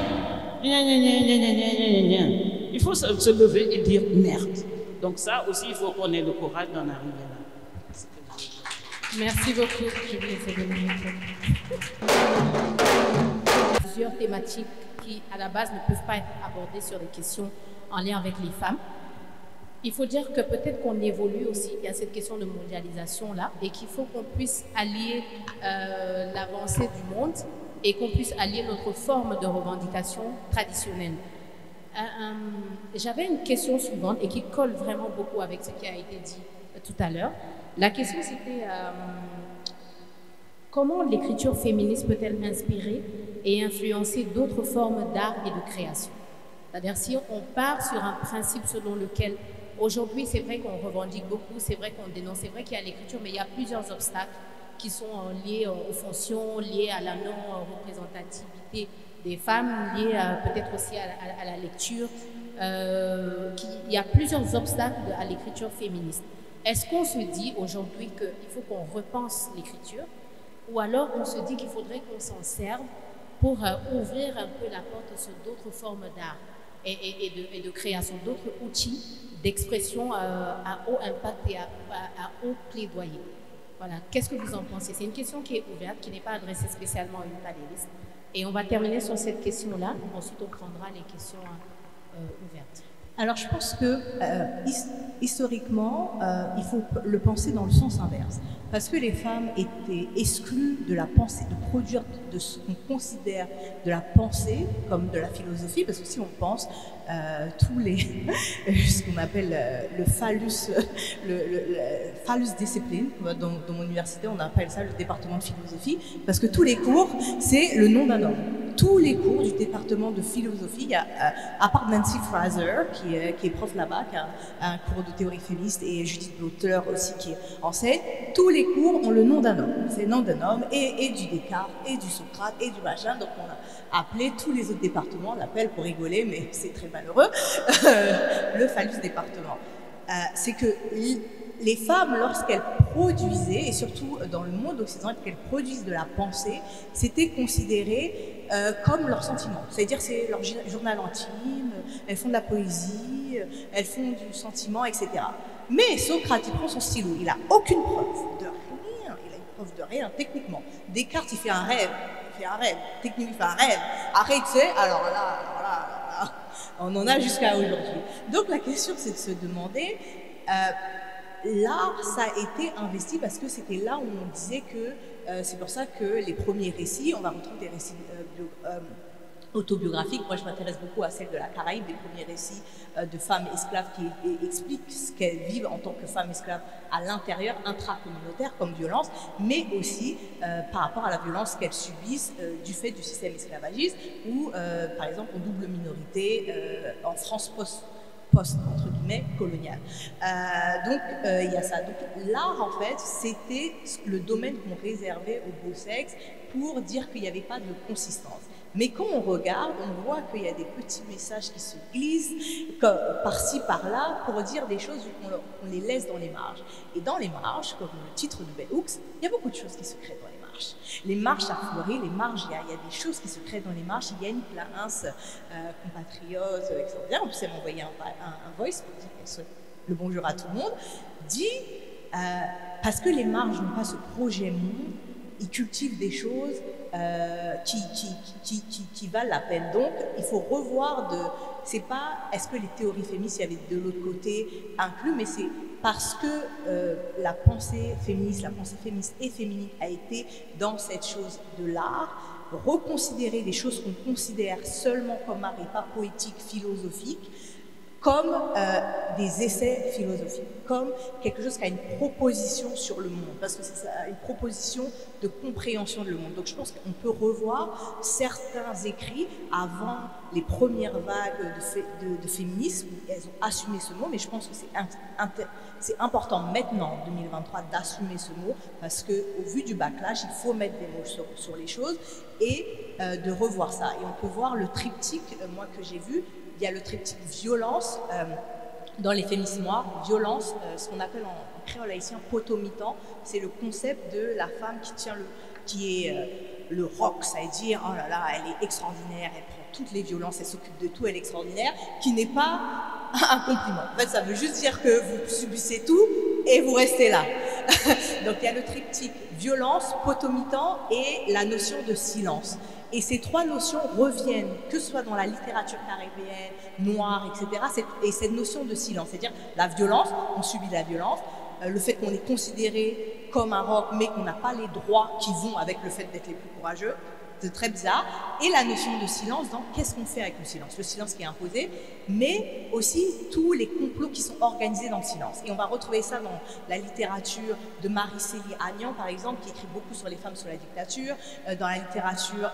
Il faut se lever et dire merde. Donc ça aussi, il faut qu'on ait le courage d'en arriver là. Merci beaucoup. Je vous laisse donner plusieurs thématiques qui, à la base, ne peuvent pas être abordées sur des questions en lien avec les femmes. Il faut dire que peut-être qu'on évolue aussi, il y a cette question de mondialisation-là, et qu'il faut qu'on puisse allier l'avancée du monde et qu'on puisse allier notre forme de revendication traditionnelle. J'avais une question suivante et qui colle vraiment beaucoup avec ce qui a été dit tout à l'heure. La question c'était comment l'écriture féministe peut-elle inspirer et influencer d'autres formes d'art et de création? C'est-à-dire si on part sur un principe selon lequel aujourd'hui c'est vrai qu'on revendique beaucoup, c'est vrai qu'on dénonce, c'est vrai qu'il y a l'écriture, mais il y a plusieurs obstacles qui sont liés aux fonctions, liés à la non-représentativité des femmes, liés peut-être aussi à la lecture. Il y a plusieurs obstacles à l'écriture féministe. Est-ce qu'on se dit aujourd'hui qu'il faut qu'on repense l'écriture, ou alors on se dit qu'il faudrait qu'on s'en serve pour ouvrir un peu la porte sur d'autres formes d'art et de création, d'autres outils d'expression à haut impact et à haut plaidoyer? Voilà, qu'est-ce que vous en pensez? C'est une question qui est ouverte, qui n'est pas adressée spécialement à une panéliste. Et on va terminer sur cette question-là. Ensuite, on prendra les questions ouvertes. Alors, je pense que historiquement, il faut le penser dans le sens inverse. Parce que les femmes étaient exclues de la pensée, de produire de ce qu'on considère de la pensée comme de la philosophie. Parce que si on pense, tous les, ce qu'on appelle le phallus discipline, dans mon université, on appelle ça le département de philosophie. Parce que tous les cours, c'est le nom d'un homme. Tous les cours du département de philosophie, il y a, à part Nancy Fraser, qui est prof là-bas, qui a un cours de théorie féministe, et Judith Butler aussi, qui enseigne, tous les cours ont le nom d'un homme. C'est le nom d'un homme, et du Descartes, et du Socrate, et du machin. Donc on a appelé tous les autres départements, on l'appelle pour rigoler, mais c'est très malheureux, le phallus département. C'est que les femmes, lorsqu'elles produisaient, et surtout dans le monde occidental, qu'elles produisent de la pensée, c'était considéré comme leurs sentiments. C'est-à-dire c'est leur journal intime, elles font de la poésie, elles font du sentiment, etc. Mais Socrate, il prend son stylo, il n'a aucune preuve de rien, il a une preuve de rien techniquement. Descartes, il fait un rêve, techniquement il fait un rêve. Après, tu sais, alors là, on en a jusqu'à aujourd'hui. Donc la question, c'est de se demander, l'art, ça a été investi parce que c'était là où on disait que c'est pour ça que les premiers récits, on va retrouver des récits autobiographiques. Moi, je m'intéresse beaucoup à celle de la Caraïbe, des premiers récits de femmes esclaves qui expliquent ce qu'elles vivent en tant que femmes esclaves à l'intérieur, intracommunautaire comme violence, mais aussi par rapport à la violence qu'elles subissent du fait du système esclavagiste ou, par exemple, en double minorité en France post entre guillemets colonial. Donc il y a ça. Donc l'art en fait c'était le domaine qu'on réservait au beau sexe pour dire qu'il n'y avait pas de consistance. Mais quand on regarde, on voit qu'il y a des petits messages qui se glissent par-ci, par-là, pour dire des choses qu'on les laisse dans les marges. Et dans les marges, comme le titre de Bell Hooks, il y a beaucoup de choses qui se créent dans les marges. Les marges, ça fleurit, les marges, il y a des choses qui se créent dans les marges. Il y a une Clarence, compatriote, extraordinaire, on peut m'envoyer un voice pour dire qu'elle souhaite le bonjour à tout le monde, dit, parce que les marges n'ont pas ce projet monde, ils cultivent des choses qui valent la peine. Donc, il faut revoir c'est pas est-ce que les théories féministes, il y avait de l'autre côté inclus, mais c'est parce que la pensée féministe et féminine a été dans cette chose de l'art, reconsidérer des choses qu'on considère seulement comme art et pas poétique, philosophique, comme des essais philosophiques, comme quelque chose qui a une proposition sur le monde, parce que c'est une proposition de compréhension de le monde. Donc je pense qu'on peut revoir certains écrits avant les premières vagues de féminisme, elles ont assumé ce mot, mais je pense que c'est important maintenant, en 2023, d'assumer ce mot, parce qu'au vu du backlash, il faut mettre des mots sur les choses et de revoir ça. Et on peut voir le triptyque, moi que j'ai vu, il y a le triptyque violence dans les féminismes noirs, violence, ce qu'on appelle en créole haïtien potomitan, c'est le concept de la femme qui est le roc, ça veut dire oh là là, elle est extraordinaire, elle prend toutes les violences, elle s'occupe de tout, elle est extraordinaire, qui n'est pas un compliment. En fait, ça veut juste dire que vous subissez tout et vous restez là. Donc il y a le triptyque violence, potomitan et la notion de silence. Et ces trois notions reviennent, que ce soit dans la littérature caribéenne, noire, etc. Et cette notion de silence, c'est-à-dire la violence, on subit la violence, le fait qu'on est considéré comme un roc, mais qu'on n'a pas les droits qui vont avec le fait d'être les plus courageux, c'est très bizarre. Et la notion de silence, donc qu'est-ce qu'on fait avec le silence qui est imposé, mais aussi tous les complots qui sont organisés dans le silence. Et on va retrouver ça dans la littérature de Marie-Célie Agnan, par exemple, qui écrit beaucoup sur les femmes sous la dictature, dans la littérature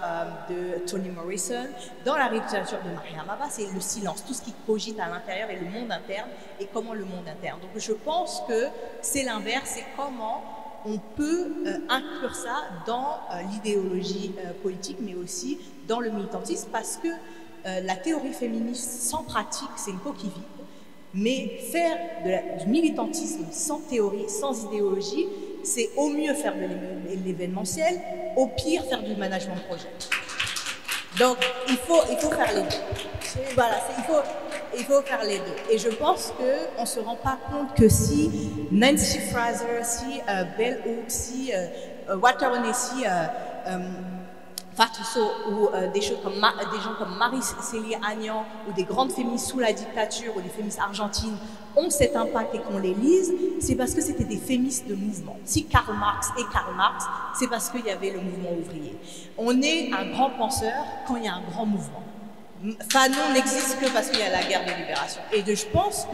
de Toni Morrison, dans la littérature de Maria Maba, c'est le silence, tout ce qui cogite à l'intérieur et le monde interne, et comment le monde interne. Donc je pense que c'est l'inverse, c'est comment on peut inclure ça dans l'idéologie politique, mais aussi dans le militantisme, parce que la théorie féministe sans pratique, c'est une coquille vide. Mais faire du militantisme sans théorie, sans idéologie, c'est au mieux faire de l'événementiel, au pire faire du management de projet. Donc il faut faire les deux. Voilà, il faut faire les deux. Et je pense qu'on ne se rend pas compte que si Nancy Fraser, si Bell Hooks, si Walter Honnessy, Fatou ou des gens comme Marie-Célie Agnan ou des grandes féministes sous la dictature ou des féministes argentines ont cet impact et qu'on les lise, c'est parce que c'était des féministes de mouvement. Si Karl Marx, c'est parce qu'il y avait le mouvement ouvrier. On est un grand penseur quand il y a un grand mouvement. Fanon n'existe que parce qu'il y a la guerre de libération. Et je pense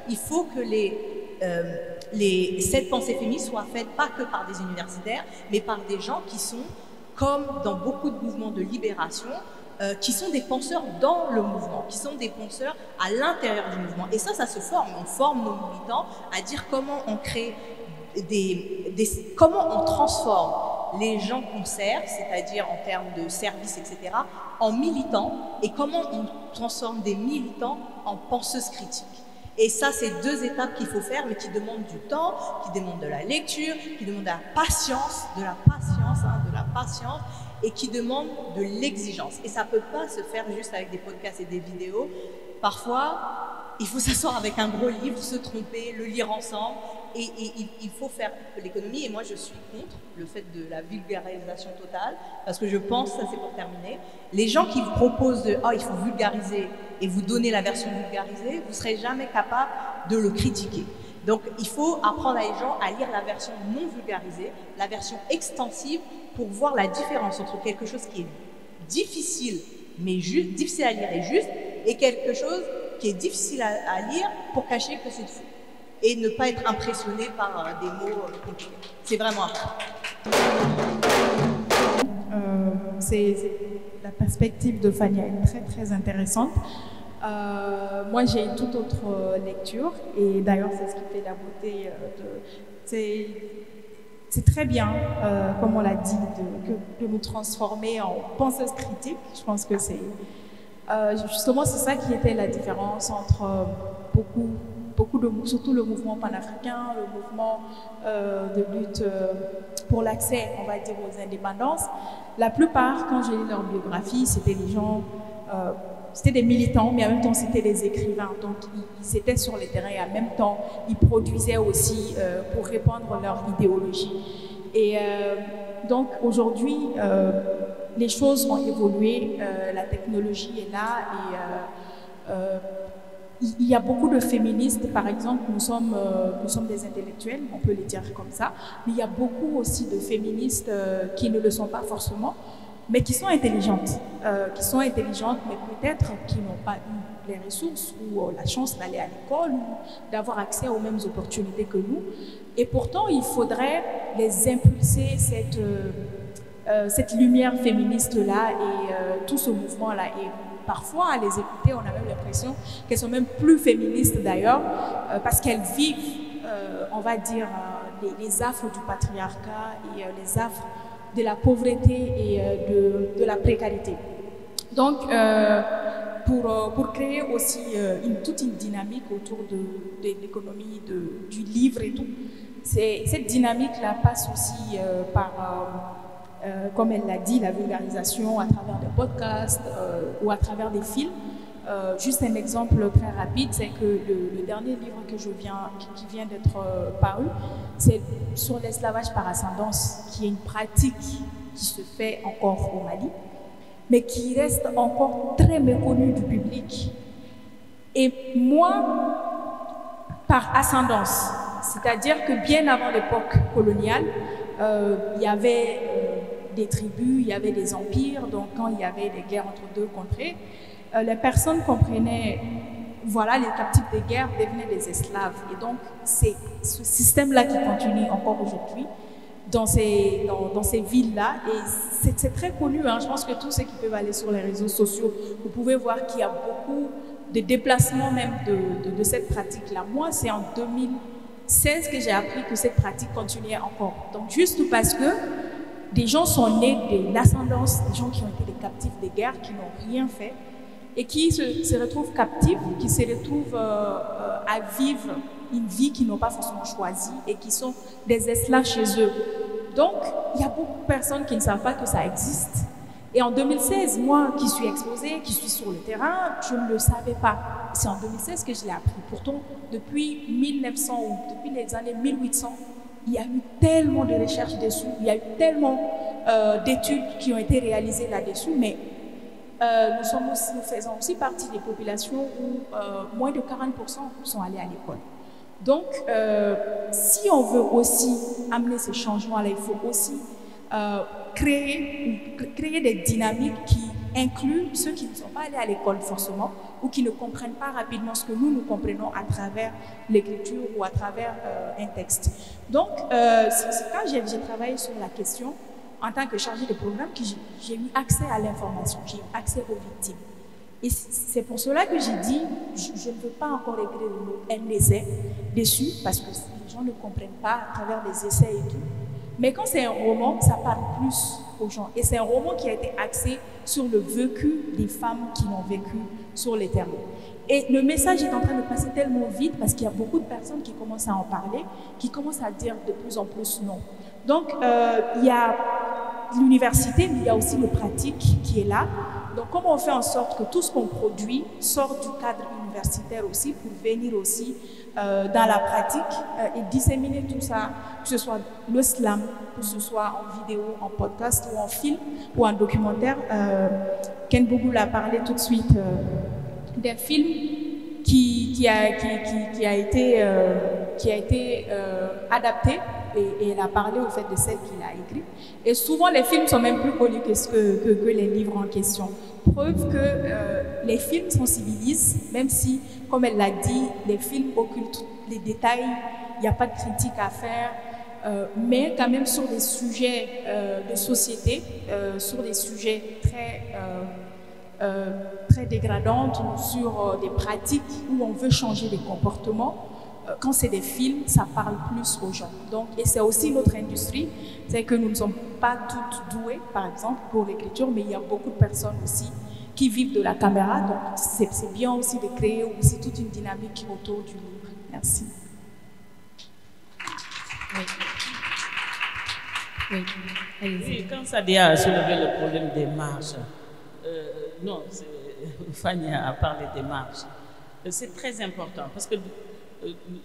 qu'il faut que cette pensée féministe soit faite pas que par des universitaires, mais par des gens qui sont, comme dans beaucoup de mouvements de libération, qui sont des penseurs dans le mouvement, qui sont des penseurs à l'intérieur du mouvement. Et ça se forme. On forme nos militants à dire comment on crée comment on transforme les gens qu'on sert, c'est-à-dire en termes de services, etc., en militants, et comment on transforme des militants en penseuses critiques. Et ça, c'est deux étapes qu'il faut faire, mais qui demandent du temps, qui demandent de la lecture, qui demandent de la patience, et qui demandent de l'exigence. Et ça ne peut pas se faire juste avec des podcasts et des vidéos. Parfois, il faut s'asseoir avec un gros livre, se tromper, le lire ensemble. Et il faut faire l'économie. Et moi, je suis contre le fait de la vulgarisation totale, parce que je pense, ça c'est pour terminer, les gens qui vous proposent de « oh, il faut vulgariser » et vous donner la version vulgarisée, vous ne serez jamais capable de le critiquer. Donc, il faut apprendre à les gens à lire la version non vulgarisée, la version extensive, pour voir la différence entre quelque chose qui est difficile, mais juste, difficile à lire et juste, et quelque chose qui est difficile à lire pour cacher que c'est faux. Et ne pas être impressionné par des mots compliqués. C'est vraiment important. La perspective de Fania est très très intéressante. Moi j'ai une toute autre lecture et d'ailleurs c'est ce qui fait la beauté c'est très bien, comme on l'a dit, de nous transformer en penseuses critiques. Je pense que c'est justement c'est ça qui était la différence entre surtout le mouvement panafricain, le mouvement de lutte pour l'accès, on va dire, aux indépendances. La plupart, quand j'ai lu leur biographie, c'était des gens, c'était des militants, mais en même temps, c'était des écrivains. Donc, ils étaient sur le terrain et en même temps, ils produisaient aussi pour répandre leur idéologie. Et donc, aujourd'hui, les choses ont évolué, la technologie est là et il y a beaucoup de féministes, par exemple, nous sommes des intellectuels, on peut les dire comme ça, mais il y a beaucoup aussi de féministes qui ne le sont pas forcément, mais qui sont intelligentes, mais peut-être qui n'ont pas eu les ressources ou la chance d'aller à l'école ou d'avoir accès aux mêmes opportunités que nous. Et pourtant, il faudrait les impulser, cette lumière féministe-là et tout ce mouvement-là. Et parfois, à les écouter, on a même l'impression qu'elles sont même plus féministes d'ailleurs, parce qu'elles vivent, on va dire, les affres du patriarcat et les affres de la pauvreté et de la précarité. Donc, pour créer aussi toute une dynamique autour de l'économie, du livre et tout, cette dynamique-là passe aussi par... comme elle l'a dit, la vulgarisation à travers des podcasts ou à travers des films. Juste un exemple très rapide, c'est que le dernier livre qui vient d'être paru, c'est sur l'esclavage par ascendance, qui est une pratique qui se fait encore au Mali, mais qui reste encore très méconnue du public. Et moi, par ascendance, c'est-à-dire que bien avant l'époque coloniale, il y avait des tribus, il y avait des empires, donc quand il y avait des guerres entre deux contrées, les personnes comprenaient, voilà, les captifs de guerre devenaient des esclaves. Et donc, c'est ce système-là qui continue encore aujourd'hui dans ces villes-là. Et c'est très connu, hein. Je pense que tous ceux qui peuvent aller sur les réseaux sociaux, vous pouvez voir qu'il y a beaucoup de déplacements même de cette pratique-là. Moi, c'est en 2016 que j'ai appris que cette pratique continuait encore. Donc, juste parce que des gens sont nés de l'ascendance, des gens qui ont été des captifs de guerre, qui n'ont rien fait, et qui se retrouvent captifs, qui se retrouvent à vivre une vie qu'ils n'ont pas forcément choisie et qui sont des esclaves chez eux. Donc, il y a beaucoup de personnes qui ne savent pas que ça existe. Et en 2016, moi qui suis exposée, qui suis sur le terrain, je ne le savais pas. C'est en 2016 que je l'ai appris. Pourtant, depuis 1900 ou depuis les années 1800, il y a eu tellement de recherches dessus, il y a eu tellement d'études qui ont été réalisées là-dessus, mais nous faisons aussi partie des populations où moins de 40% sont allés à l'école. Donc, si on veut aussi amener ces changements-là, il faut aussi créer des dynamiques qui incluent ceux qui ne sont pas allés à l'école forcément ou qui ne comprennent pas rapidement ce que nous comprenons à travers l'écriture ou à travers un texte. Donc, c'est quand j'ai travaillé sur la question, en tant que chargée de programme, que j'ai eu accès à l'information, j'ai eu accès aux victimes. Et c'est pour cela que j'ai dit, je ne veux pas encore écrire le mot « un essai » dessus, parce que les gens ne comprennent pas à travers des essais et tout. Mais quand c'est un roman, ça parle plus aux gens. Et c'est un roman qui a été axé sur le vécu des femmes qui l'ont vécu sur les terrains. Et le message est en train de passer tellement vite parce qu'il y a beaucoup de personnes qui commencent à en parler, qui commencent à dire de plus en plus non. Donc, il y a l'université, mais il y a aussi le pratique qui est là. Donc, comment on fait en sorte que tout ce qu'on produit sort du cadre universitaire universitaires aussi, pour venir aussi dans la pratique et disséminer tout ça, que ce soit le slam, que ce soit en vidéo, en podcast ou en film ou en documentaire. Ken Bougou l'a parlé tout de suite d'un film qui a été adapté et elle a parlé au fait de celle qu'il a écrite. Et souvent, les films sont même plus connus que les livres en question. Preuve que les films sensibilisent, même si, comme elle l'a dit, les films occultent les détails, il n'y a pas de critique à faire, mais quand même sur des sujets de société, sur des sujets très dégradantes, ou sur des pratiques où on veut changer les comportements. Quand c'est des films, ça parle plus aux gens. Donc, et c'est aussi notre industrie, c'est que nous ne sommes pas toutes douées, par exemple, pour l'écriture, mais il y a beaucoup de personnes aussi qui vivent de la caméra. Donc, c'est bien aussi de créer aussi toute une dynamique autour du livre. Merci. Oui, quand Sadia a soulevé le problème des marges, non, Fanny a parlé des marges. C'est très important parce que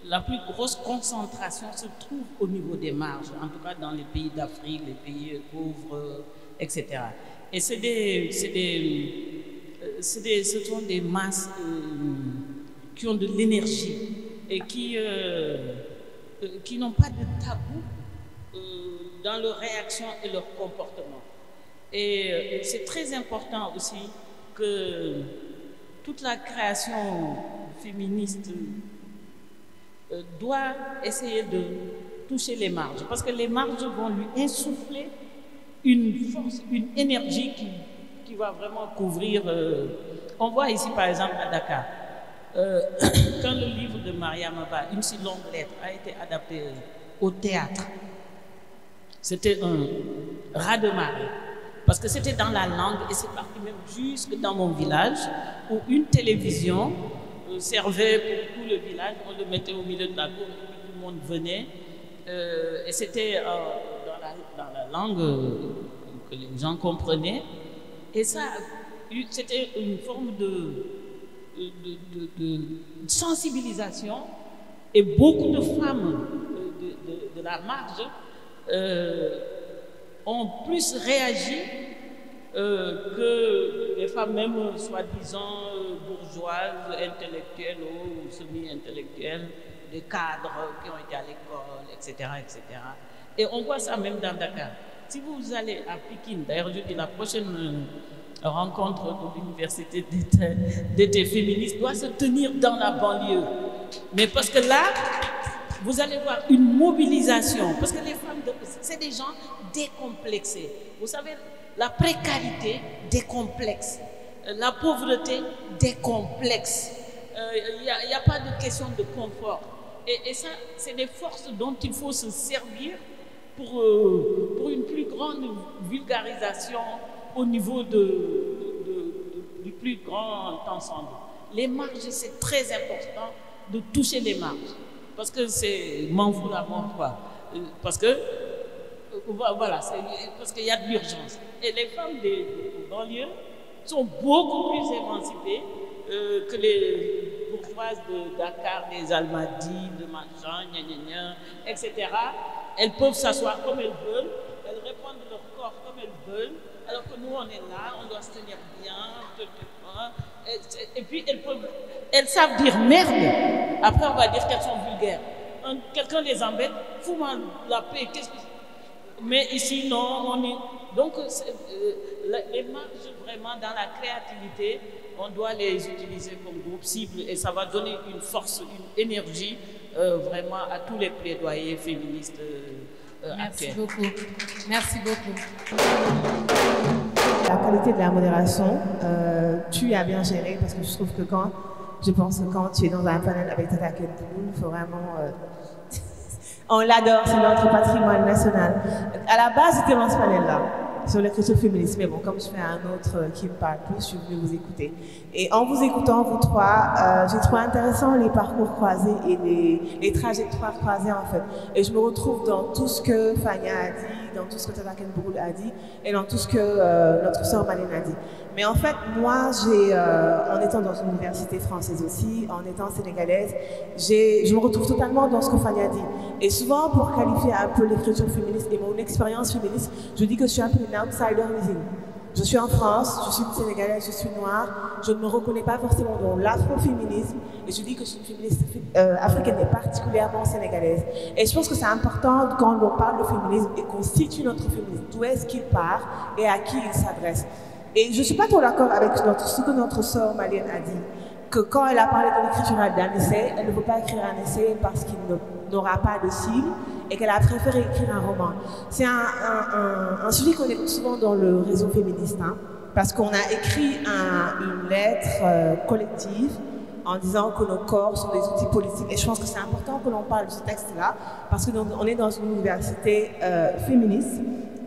la plus grosse concentration se trouve au niveau des marges, en tout cas dans les pays d'Afrique, les pays pauvres, etc. Et ce sont des masses qui ont de l'énergie et qui n'ont pas de tabou dans leur réaction et leur comportement. Et c'est très important aussi que toute la création féministe doit essayer de toucher les marges, parce que les marges vont lui insuffler une force, une énergie qui va vraiment couvrir. On voit ici par exemple à Dakar, quand le livre de Mariam Abba, Une si longue lettre, a été adapté au théâtre, c'était un raz-de-marée, parce que c'était dans la langue et c'est parti même jusque dans mon village où une télévision servait pour tout le village, on le mettait au milieu de la cour et tout le monde venait. Et c'était dans la langue que les gens comprenaient. Et ça, c'était une forme de sensibilisation. Et beaucoup de femmes de la marge ont plus réagi que les femmes même soi-disant bourgeoises, intellectuelles ou semi-intellectuelles, des cadres qui ont été à l'école, etc., etc. Et on voit ça même dans Dakar. Si vous allez à Pékin, d'ailleurs je dis la prochaine rencontre de l'université d'été féministe doit se tenir dans la banlieue. Mais parce que là, vous allez voir une mobilisation, parce que les femmes, c'est des gens décomplexés. Vous savez, la précarité décomplexe, la pauvreté décomplexe. Il n'y a pas de question de confort. Et ça, c'est des forces dont il faut se servir pour une plus grande vulgarisation au niveau du plus grand ensemble. Les marges, c'est très important de toucher les marges. Parce que c'est m'en fout la mort, quoi. Parce que, voilà, parce qu'il y a de l'urgence. Et les femmes des banlieues sont beaucoup plus émancipées que les bourgeoises de Dakar, des Almadies, de machin, etc. Elles peuvent s'asseoir comme elles veulent, elles répondent de leur corps comme elles veulent, alors que nous, on est là, on doit se tenir bien, et puis elles savent dire merde. Après, on va dire qu'elles sont vulgaires. Quelqu'un les embête, fous-moi la paix, qu'est-ce que... Mais ici, non, on est... Donc, les marges, vraiment, dans la créativité, on doit les utiliser comme groupe cible et ça va donner une force, une énergie vraiment à tous les plaidoyers féministes Merci actuels. beaucoup. Merci beaucoup. La qualité de la modération, tu as bien géré parce que je trouve que quand tu es dans un panel avec Tata Ken Bougou, il faut vraiment... on l'adore, c'est notre patrimoine national. À la base, c'était dans ce panel-là, sur l'écriture féministe. Mais bon, comme je fais un autre qui me parle plus, je suis venue vous écouter. Et en vous écoutant, vous trois, j'ai trouvé intéressant les parcours croisés et les trajectoires croisées, en fait. Et je me retrouve dans tout ce que Fania a dit, dans tout ce que Tata Ken Bougoul a dit et dans tout ce que notre sœur Malène a dit. Mais en fait, moi, en étant dans une université française aussi, en étant sénégalaise, je me retrouve totalement dans ce que Fanny a dit. Et souvent, pour qualifier un peu l'écriture féministe et mon expérience féministe, je dis que je suis un peu une outsider living. Je suis en France, je suis une Sénégalaise, je suis noire, je ne me reconnais pas forcément dans l'afroféminisme et je dis que je suis une féministe africaine et particulièrement sénégalaise. Et je pense que c'est important quand on parle de féminisme et qu'on situe notre féminisme, d'où est-ce qu'il part et à qui il s'adresse. Et je ne suis pas trop d'accord avec ce que notre sœur Malène a dit, que quand elle a parlé de l'écriture d'un essai, elle ne peut pas écrire un essai parce qu'il n'aura pas de cible et qu'elle a préféré écrire un roman. C'est un sujet qu'on écoute souvent dans le réseau féministe, hein, parce qu'on a écrit une lettre collective en disant que nos corps sont des outils politiques. Et je pense que c'est important que l'on parle de ce texte-là, parce qu'on est dans une université féministe.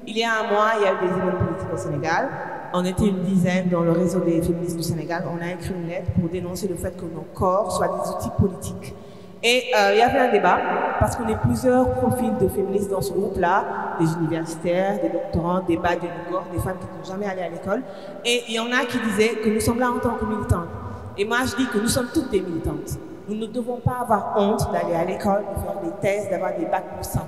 Il y a un mois, il y a eu des événements politiques au Sénégal. On était une dizaine dans le réseau des féministes du Sénégal. On a écrit une lettre pour dénoncer le fait que nos corps soient des outils politiques. Et il y avait un débat, parce qu'on est plusieurs profils de féministes dans ce groupe-là, des universitaires, des doctorants, des bas de Nugor, des femmes qui n'ont jamais allé à l'école. Et il y en a qui disaient que nous sommes là en tant que militantes. Et moi, je dis que nous sommes toutes des militantes. Nous ne devons pas avoir honte d'aller à l'école, de faire des thèses, d'avoir des bacs plus 50.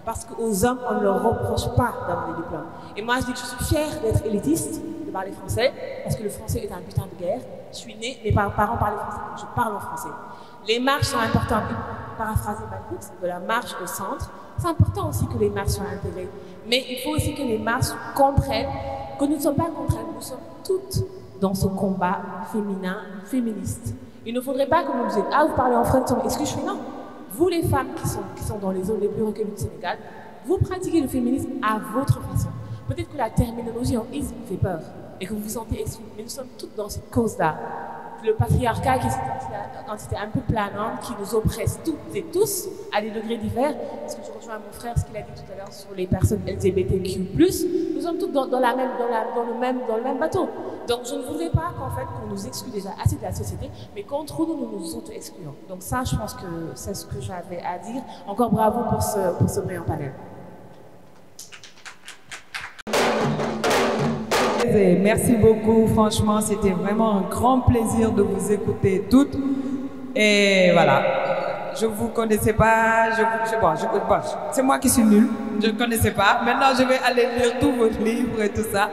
Parce qu'aux hommes, on ne leur reproche pas d'avoir des diplômes. Et moi, je dis que je suis fière d'être élitiste, de parler français, parce que le français est un butin de guerre. Je suis née, mes parents parlaient français, donc je parle en français. Les marches sont importantes. Paraphraser Malkout, de la marche au centre, c'est important aussi que les marches soient intégrées. Mais il faut aussi que les marches comprennent que nous ne sommes pas contre elles, nous sommes toutes dans ce combat féminin, féministe. Il ne faudrait pas que nous disions « Ah, vous parlez en français, est-ce que je suis non ?» Vous, les femmes qui sont dans les zones les plus reculées du Sénégal, vous pratiquez le féminisme à votre façon. Peut-être que la terminologie en isme fait peur et que vous vous sentez exclue, mais nous sommes toutes dans cette cause-là. Le patriarcat, qui est cette entité un peu planante, qui nous oppresse toutes et tous à des degrés divers. Parce que je rejoins mon frère, ce qu'il a dit tout à l'heure sur les personnes LGBTQ+, nous sommes toutes dans le même bateau. Donc je ne voudrais pas qu'en fait, qu'on nous exclue déjà assez de la société, mais qu'entre nous, nous nous auto-excluons. Donc ça, je pense que c'est ce que j'avais à dire. Encore bravo pour ce brillant panel. Et merci beaucoup, franchement, c'était vraiment un grand plaisir de vous écouter toutes. Et voilà, je ne vous connaissais pas, c'est moi qui suis nulle, je ne connaissais pas. Maintenant, je vais aller lire tous vos livres et tout ça.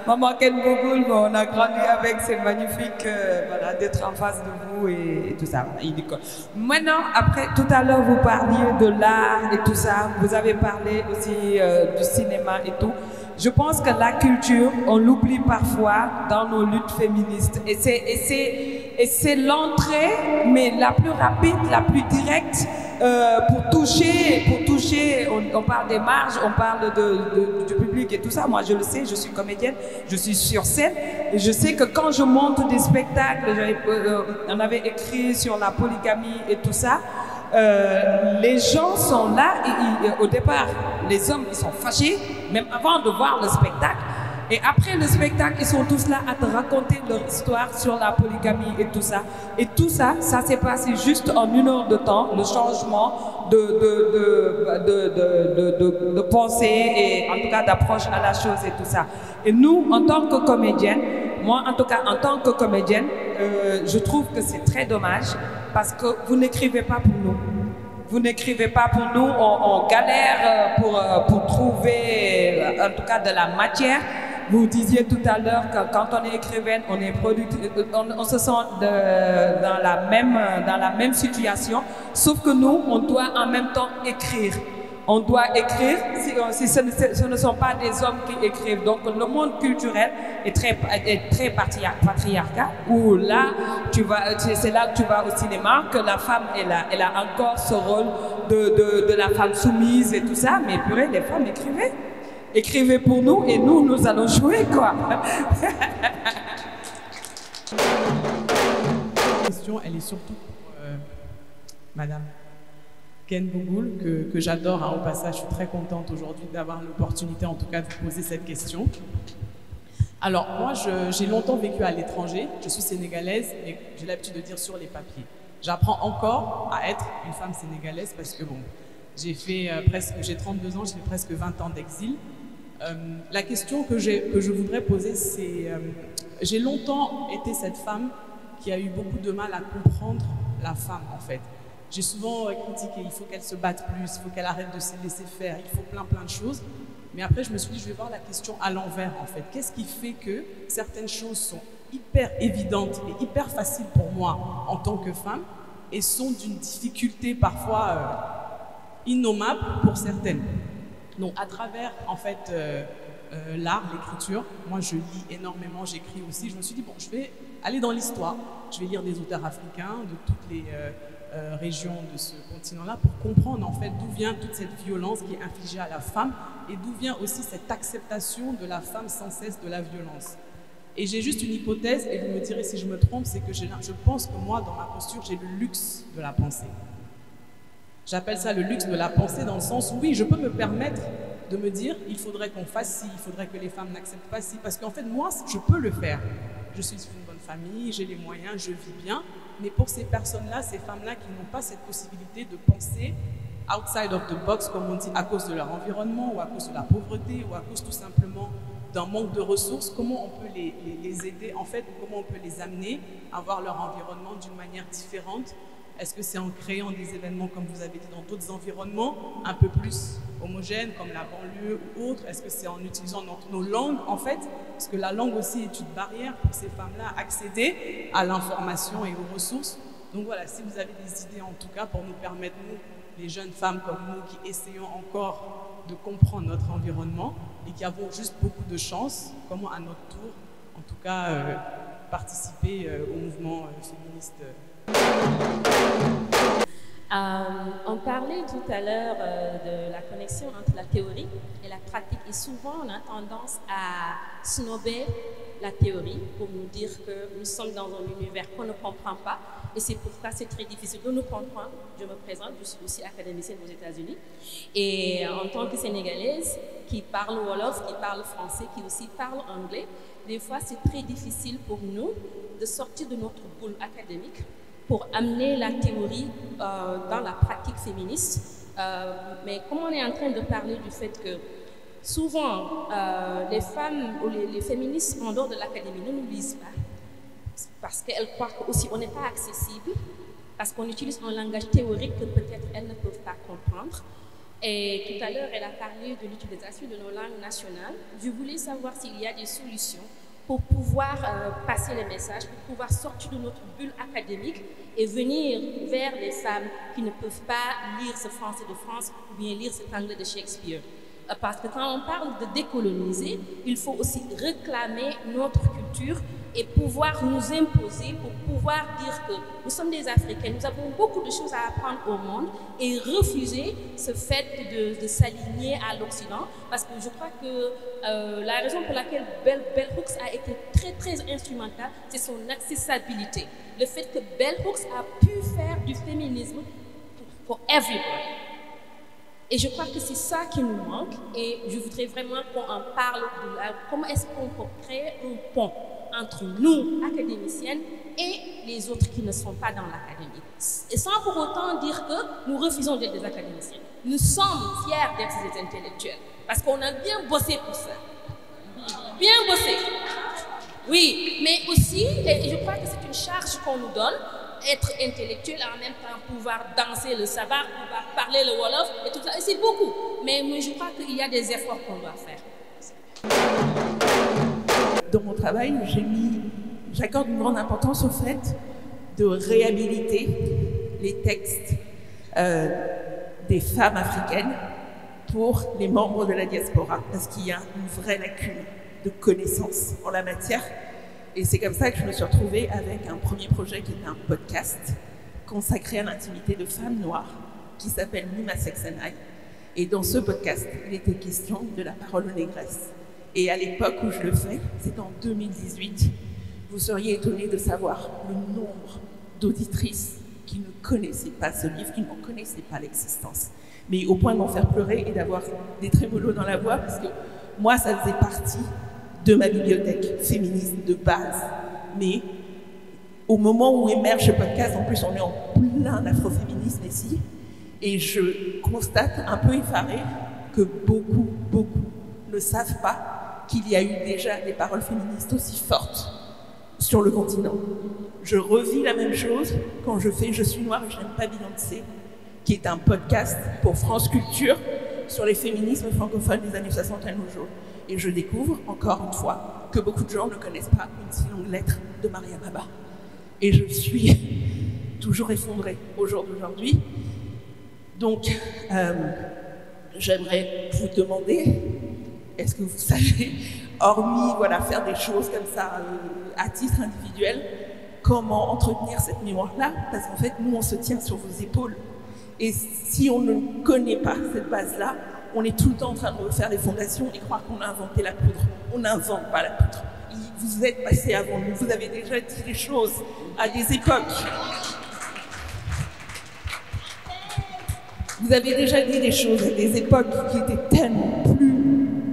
Maman Ken Bougoul, on a grandi avec, c'est magnifique voilà, d'être en face de vous et tout ça. Maintenant, après, tout à l'heure, vous parliez de l'art et tout ça, vous avez parlé aussi du cinéma et tout. Je pense que la culture, on l'oublie parfois dans nos luttes féministes. Et c'est l'entrée, mais la plus rapide, la plus directe pour toucher. On parle des marges, on parle du public et tout ça. Moi, je le sais, je suis comédienne, je suis sur scène. Et je sais que quand je monte des spectacles, on avait écrit sur la polygamie et tout ça. Les gens sont là et au départ, les hommes ils sont fâchés, même avant de voir le spectacle. Et après le spectacle, ils sont tous là à te raconter leur histoire sur la polygamie et tout ça. Et tout ça, ça s'est passé juste en 1 heure de temps, le changement de pensée et en tout cas d'approche à la chose et tout ça. Et nous, en tant que comédienne, moi en tout cas en tant que comédienne, je trouve que c'est très dommage parce que vous n'écrivez pas pour nous. Vous n'écrivez pas pour nous, on galère pour trouver en tout cas de la matière. Vous disiez tout à l'heure que quand on est écrivaine, on est on se sent dans la même situation, sauf que nous, on doit en même temps écrire. On doit écrire si ce ne sont pas des hommes qui écrivent. Donc le monde culturel est très patriarcal, où là, c'est là que tu vas au cinéma, que la femme, elle a encore ce rôle de la femme soumise et tout ça, mais purée, les femmes écrivaient. Écrivez pour nous et nous allons jouer, quoi. La question, elle est surtout pour Madame Ken Bougoul, que j'adore. Hein, au passage, je suis très contente aujourd'hui d'avoir l'opportunité, en tout cas, de poser cette question. Alors, moi, j'ai longtemps vécu à l'étranger. Je suis sénégalaise et j'ai l'habitude de dire sur les papiers. J'apprends encore à être une femme sénégalaise parce que, bon, J'ai 32 ans, j'ai fait presque 20 ans d'exil. La question que je voudrais poser, c'est j'ai longtemps été cette femme qui a eu beaucoup de mal à comprendre la femme, en fait. J'ai souvent critiqué, il faut qu'elle se batte plus, il faut qu'elle arrête de se laisser faire, il faut plein de choses. Mais après, je me suis dit, je vais voir la question à l'envers, en fait. Qu'est-ce qui fait que certaines choses sont hyper évidentes et hyper faciles pour moi en tant que femme et sont d'une difficulté parfois innommable pour certaines. Donc, à travers, en fait, l'art, l'écriture, moi, je lis énormément, j'écris aussi. Je me suis dit, bon, je vais aller dans l'histoire. Je vais lire des auteurs africains de toutes les régions de ce continent-là pour comprendre, en fait, d'où vient toute cette violence qui est infligée à la femme et d'où vient aussi cette acceptation de la femme sans cesse de la violence. Et j'ai juste une hypothèse, et vous me direz si je me trompe, c'est que je pense que moi, dans ma posture, j'ai le luxe de la pensée. J'appelle ça le luxe de la pensée dans le sens où, oui, je peux me permettre de me dire, il faudrait qu'on fasse ci, il faudrait que les femmes n'acceptent pas ci, parce qu'en fait, moi, je peux le faire. Je suis une bonne famille, j'ai les moyens, je vis bien, mais pour ces personnes-là, ces femmes-là qui n'ont pas cette possibilité de penser outside of the box, comme on dit, à cause de leur environnement, ou à cause de la pauvreté, ou à cause tout simplement d'un manque de ressources, comment on peut les aider, en fait, ou comment on peut les amener à voir leur environnement d'une manière différente. Est-ce que c'est en créant des événements, comme vous avez dit, dans d'autres environnements, un peu plus homogènes, comme la banlieue ou autre? Est-ce que c'est en utilisant nos langues, en fait? Parce que la langue aussi est une barrière pour ces femmes-là à accéder à l'information et aux ressources. Donc voilà, si vous avez des idées, en tout cas, pour nous permettre, nous, les jeunes femmes comme nous, qui essayons encore de comprendre notre environnement et qui avons juste beaucoup de chance, comment à notre tour, en tout cas, participer au mouvement féministe. On parlait tout à l'heure de la connexion entre la théorie et la pratique, et souvent on a tendance à snobber la théorie pour nous dire que nous sommes dans un univers qu'on ne comprend pas, et c'est pourquoi c'est très difficile de nous comprendre. Je me présente, je suis aussi académicienne aux États-Unis, et en tant que Sénégalaise qui parle Wolof, qui parle français, qui aussi parle anglais, des fois c'est très difficile pour nous de sortir de notre boule académique pour amener la théorie dans la pratique féministe. Mais comme on est en train de parler du fait que souvent les femmes ou les féministes en dehors de l'académie ne nous lisent pas, parce qu'elles croient qu'aussi on n'est pas accessible, parce qu'on utilise un langage théorique que peut-être elles ne peuvent pas comprendre. Et tout à l'heure, elle a parlé de l'utilisation de nos langues nationales. Je voulais savoir s'il y a des solutions pour pouvoir passer les messages, pour pouvoir sortir de notre bulle académique et venir vers les femmes qui ne peuvent pas lire ce français de France ou bien lire cet anglais de Shakespeare. Parce que quand on parle de décoloniser, il faut aussi réclamer notre culture et pouvoir nous imposer pour pouvoir dire que nous sommes des Africains, nous avons beaucoup de choses à apprendre au monde et refuser ce fait de s'aligner à l'Occident. Parce que je crois que la raison pour laquelle Bell Hooks a été très instrumentale, c'est son accessibilité. Le fait que Bell Hooks a pu faire du féminisme pour everybody. Et je crois que c'est ça qui nous manque, et je voudrais vraiment qu'on en parle de comment est-ce qu'on peut créer un pont entre nous, académiciennes, et les autres qui ne sont pas dans l'académie. Et sans pour autant dire que nous refusons d'être des académiciennes. Nous sommes fiers d'être des intellectuels, parce qu'on a bien bossé pour ça. Bien bossé. Oui, mais aussi, et je crois que c'est une charge qu'on nous donne, être intellectuel, en même temps pouvoir danser le sabbat, pouvoir parler le Wolof et tout ça. Et c'est beaucoup. Mais je crois qu'il y a des efforts qu'on doit faire. Dans mon travail, j'accorde une grande importance au fait de réhabiliter les textes des femmes africaines pour les membres de la diaspora, parce qu'il y a une vraie lacune de connaissances en la matière. Et c'est comme ça que je me suis retrouvée avec un premier projet qui était un podcast consacré à l'intimité de femmes noires qui s'appelle Nima Sex and I. Et dans ce podcast, il était question de la parole aux négresses. Et à l'époque où je le fais, c'est en 2018, vous seriez étonnés de savoir le nombre d'auditrices qui ne connaissaient pas ce livre, qui n'en connaissaient pas l'existence. Mais au point de m'en faire pleurer et d'avoir des trémolos dans la voix, parce que moi, ça faisait partie de ma bibliothèque féministe de base. Mais au moment où émerge ce podcast, en plus on est en plein afroféminisme ici, Et je constate un peu effarée que beaucoup ne savent pas qu'il y a eu déjà des paroles féministes aussi fortes sur le continent. Je revis la même chose quand je fais « Je suis noire et je n'aime pas Beyoncé », qui est un podcast pour France Culture sur les féminismes francophones des années 60 à nos jours. Et je découvre, encore une fois, que beaucoup de gens ne connaissent pas une si longue lettre de Mariam Abba. Et je suis toujours effondrée au jour d'aujourd'hui. Donc, j'aimerais vous demander, est-ce que vous savez, hormis faire des choses comme ça à titre individuel, comment entretenir cette mémoire-là? Parce qu'en fait, nous, on se tient sur vos épaules. Et si on ne connaît pas cette base-là, on est tout le temps en train de refaire des fondations et croire qu'on a inventé la poudre. On n'invente pas la poudre. Vous êtes passé avant nous, vous avez déjà dit des choses à des époques. Vous avez déjà dit des choses à des époques qui étaient tellement plus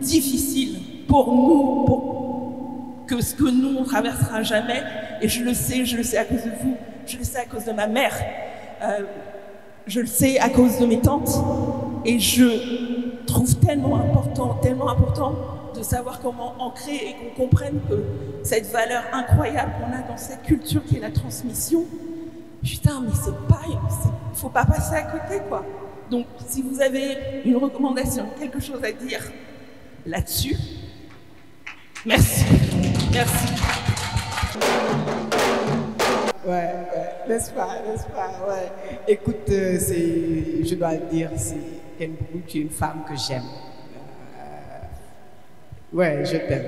difficiles pour nous, que ce que nous, on ne traversera jamais. Et je le sais à cause de vous, je le sais à cause de ma mère, je le sais à cause de mes tantes. Et je trouve tellement important de savoir comment ancrer et qu'on comprenne que cette valeur incroyable qu'on a dans cette culture qui est la transmission, putain, mais faut pas passer à côté, quoi. Donc, si vous avez une recommandation, quelque chose à dire là-dessus, merci. Merci. Ouais, n'est-ce pas, ouais. Écoute, je dois le dire, c'est Ken Bougoul, tu es une femme que j'aime. Ouais, je t'aime.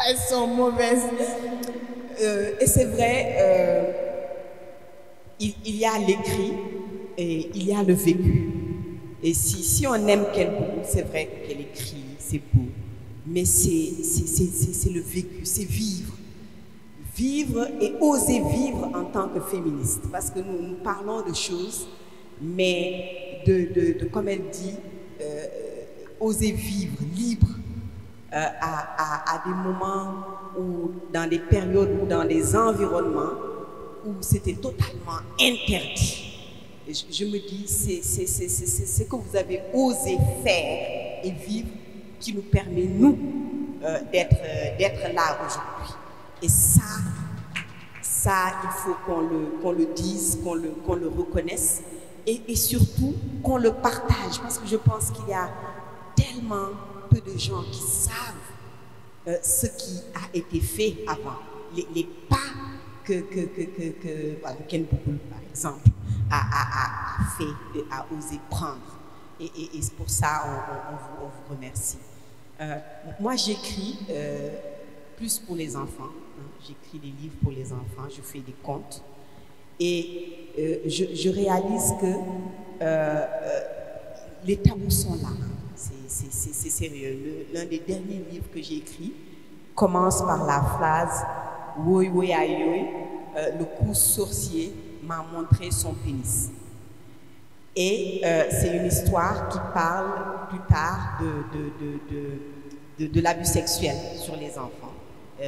Elles sont mauvaises. Et c'est vrai, il y a l'écrit et il y a le vécu. Et si on aime Ken Bougoul, c'est vrai qu'elle écrit, c'est beau. Mais c'est le vécu, c'est vivre. Vivre et oser vivre en tant que féministe. Parce que nous parlons de choses, mais comme elle dit, oser vivre libre à des moments où, dans des périodes ou dans des environnements où c'était totalement interdit. Et je me dis, c'est ce que vous avez osé faire et vivre qui nous permet, nous, d'être là aujourd'hui. Et ça, il faut qu'on le dise, qu'on le reconnaisse et surtout qu'on le partage. Parce que je pense qu'il y a tellement peu de gens qui savent ce qui a été fait avant. Les pas que Ken Bougoul, par exemple, a fait, a osé prendre. Et c'est pour ça on vous remercie. Moi, j'écris plus pour les enfants. J'écris des livres pour les enfants, je fais des contes. Et je réalise que les tabous sont là. C'est sérieux. L'un des derniers livres que j'ai écrit commence par la phrase « Woy woy aïe, le coup sorcier m'a montré son pénis ». Et c'est une histoire qui parle plus tard de l'abus sexuel sur les enfants.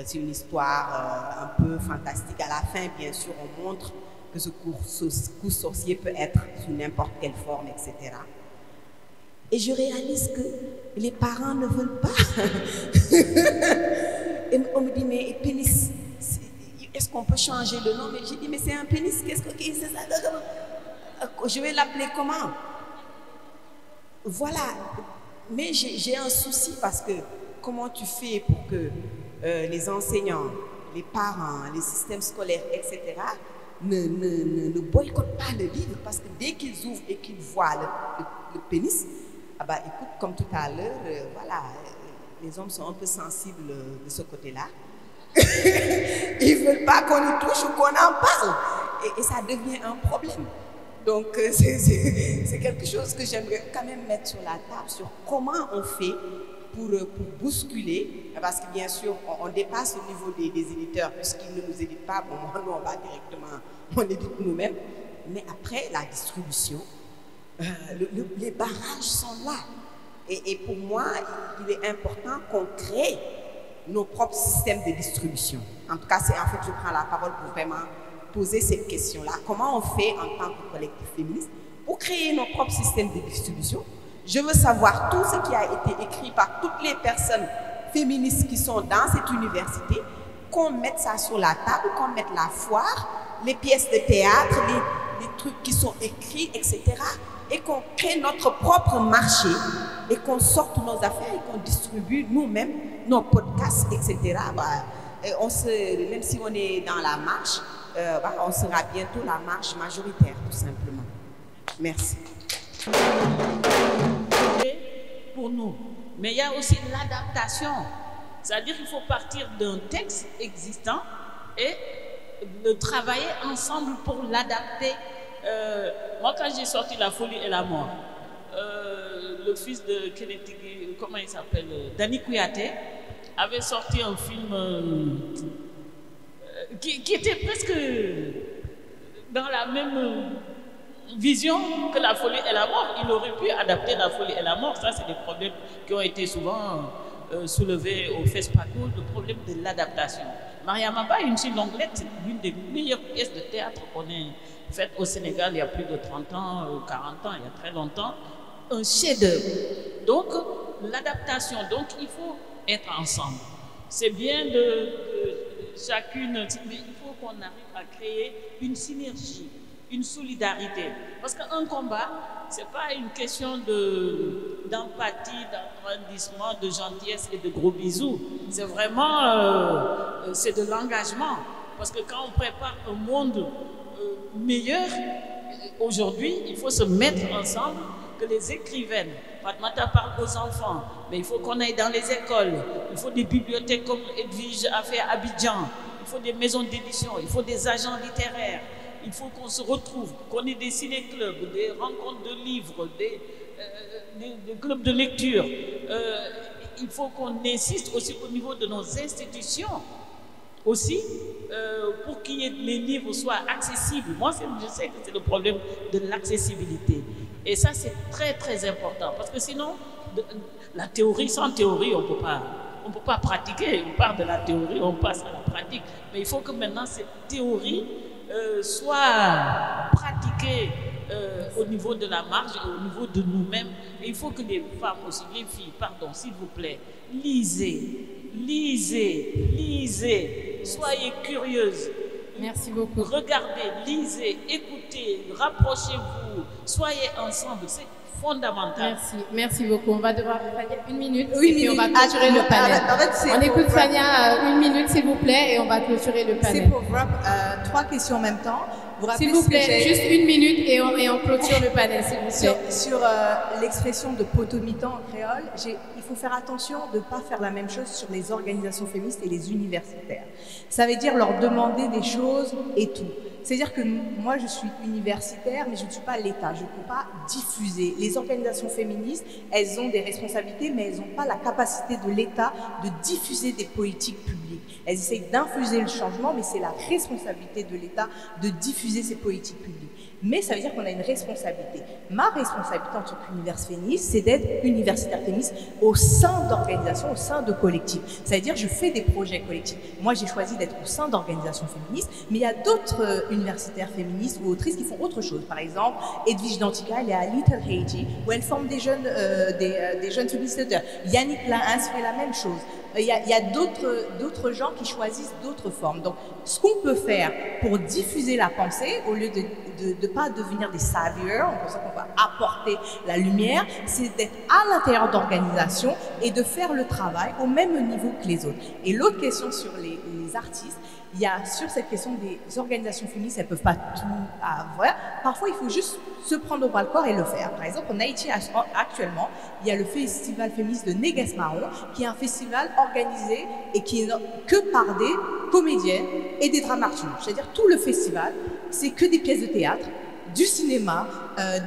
C'est une histoire un peu fantastique. À la fin, bien sûr, on montre que ce coup sorcier peut être sous n'importe quelle forme, etc. Et je réalise que les parents ne veulent pas. Et on me dit, mais pénis, est-ce qu'on peut changer le nom? Mais j'ai dit, mais c'est un pénis, qu'est-ce que c'est ça? Je vais l'appeler comment? Voilà. Mais j'ai un souci parce que comment tu fais pour que les enseignants, les parents, les systèmes scolaires, etc., ne boycottent pas le livre? Parce que dès qu'ils ouvrent et qu'ils voient le pénis, ah bah écoute, comme tout à l'heure, voilà, les hommes sont un peu sensibles de ce côté-là. Ils ne veulent pas qu'on y touche ou qu'on en parle. Et ça devient un problème. Donc, c'est quelque chose que j'aimerais quand même mettre sur la table, sur comment on fait pour bousculer, parce que bien sûr, on dépasse le niveau des éditeurs, puisqu'ils ne nous éditent pas. Bon, nous, on va directement, on édite nous-mêmes. Mais après, la distribution, les barrages sont là. Et pour moi, il est important qu'on crée nos propres systèmes de distribution. En tout cas, c'est en fait, je prends la parole pour vraiment poser cette question-là. Comment on fait en tant que collectif féministe pour créer nos propres systèmes de distribution? Je veux savoir tout ce qui a été écrit par toutes les personnes féministes qui sont dans cette université, qu'on mette ça sur la table, qu'on mette la foire, les pièces de théâtre, les trucs qui sont écrits, etc. Et qu'on crée notre propre marché et qu'on sorte nos affaires et qu'on distribue nous-mêmes nos podcasts, etc. Même si on est dans la marche, on sera bientôt la marche majoritaire, tout simplement. Merci. Pour nous. Mais il y a aussi l'adaptation. C'est-à-dire qu'il faut partir d'un texte existant et de travailler ensemble pour l'adapter. Moi, quand j'ai sorti La folie et la mort, le fils de Kennedy, comment il s'appelle, Dani Kouyaté, avait sorti un film qui était presque dans la même vision que La folie et la mort. Il aurait pu adapter La folie et la mort. Ça, c'est des problèmes qui ont été souvent soulevés au FESPACO, le problème de l'adaptation. Mariama Ba, une fille longlette, c'est l'une des meilleures pièces de théâtre qu'on ait faites au Sénégal il y a plus de 30 ans, 40 ans, il y a très longtemps. Un chef-d'œuvre. Donc, l'adaptation, donc il faut être ensemble. C'est bien de chacune, mais il faut qu'on arrive à créer une synergie, une solidarité. Parce qu'un combat, ce n'est pas une question d'empathie, d'agrandissement, de gentillesse et de gros bisous. C'est vraiment c'est de l'engagement. Parce que quand on prépare un monde meilleur, aujourd'hui, il faut se mettre ensemble, que les écrivaines, Fatmata parle aux enfants, mais il faut qu'on aille dans les écoles, il faut des bibliothèques comme Edwige a fait à Abidjan, il faut des maisons d'édition, il faut des agents littéraires, il faut qu'on se retrouve, qu'on ait des ciné-clubs, des rencontres de livres, des clubs de lecture. Il faut qu'on insiste aussi au niveau de nos institutions, aussi, pour que les livres soient accessibles. Moi, je sais que c'est le problème de l'accessibilité. Et ça, c'est très, très important. Parce que sinon, la théorie, sans théorie, on ne peut pas pratiquer. On part de la théorie, on passe à la pratique. Mais il faut que maintenant, cette théorie soit pratiquée au niveau de la marge et au niveau de nous-mêmes. Et il faut que les femmes aussi, les filles, pardon, s'il vous plaît, lisez. Soyez curieuses. Merci beaucoup. Regardez, lisez, écoutez, rapprochez-vous, soyez ensemble. C'est fondamental. Merci beaucoup. On va devoir Fania une minute oui, et puis on va clôturer le panel. On écoute Fania une minute s'il vous plaît et on va clôturer le panel. C'est pour wrap 3 questions en même temps. S'il vous plaît, juste une minute et on clôture le panel, s'il vous plaît. Sur l'expression de potomitan en créole, il faut faire attention de ne pas faire la même chose sur les organisations féministes et les universitaires. Ça veut dire leur demander des choses et tout. C'est-à-dire que moi, je suis universitaire, mais je ne suis pas l'État. Je ne peux pas diffuser. Les organisations féministes, elles ont des responsabilités, mais elles n'ont pas la capacité de l'État de diffuser des politiques publiques. Elles essayent d'infuser le changement, mais c'est la responsabilité de l'État de diffuser ces politiques publiques. Mais ça veut dire qu'on a une responsabilité. Ma responsabilité en tant qu'universitaire féministe, c'est d'être universitaire féministe au sein d'organisations, au sein de collectifs. Ça veut dire que je fais des projets collectifs. Moi, j'ai choisi d'être au sein d'organisations féministes, mais il y a d'autres universitaires féministes ou autrices qui font autre chose. Par exemple, Edwige Dantika, elle est à Little Haiti, où elle forme des jeunes féministes auteurs. Yannick Lahens fait la même chose. Il y a d'autres gens qui choisissent d'autres formes. Donc, ce qu'on peut faire pour diffuser la pensée, au lieu de ne pas devenir des savieurs, on pense qu'on va apporter la lumière, c'est d'être à l'intérieur d'organisations et de faire le travail au même niveau que les autres. Et l'autre question sur les artistes, il y a sur cette question des organisations féministes, elles ne peuvent pas tout avoir. Parfois, il faut juste se prendre au bras le corps et le faire. Par exemple, en Haïti, actuellement, il y a le festival féministe de Néguès Marron, qui est un festival organisé et qui est que par des comédiennes et des dramaturges. C'est-à-dire tout le festival, c'est que des pièces de théâtre, du cinéma,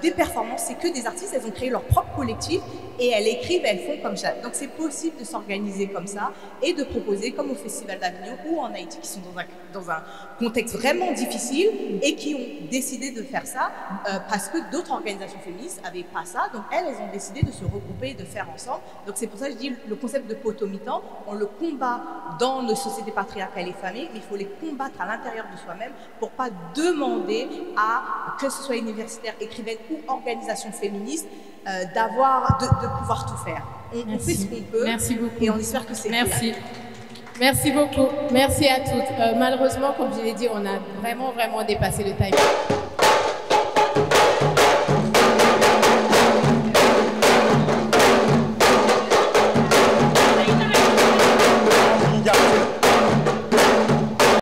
des performances, c'est que des artistes. Elles ont créé leur propre collectif et elles écrivent, elles font comme ça. Donc c'est possible de s'organiser comme ça et de proposer, comme au Festival d'Avignon ou en Haïti, qui sont dans un contexte vraiment difficile et qui ont décidé de faire ça parce que d'autres organisations féministes n'avaient pas ça. Donc elles ont décidé de se regrouper et de faire ensemble. Donc c'est pour ça que je dis le concept de potomitan, on le combat dans nos sociétés patriarcales et familles, mais il faut les combattre à l'intérieur de soi-même pour pas demander à, que ce soit universitaire, écrivaine ou organisation féministe, de pouvoir tout faire. On fait ce qu'on peut. Merci beaucoup. Et on espère que c'est Merci. Merci beaucoup. Merci à toutes. Malheureusement, comme je l'ai dit, on a vraiment dépassé le timing.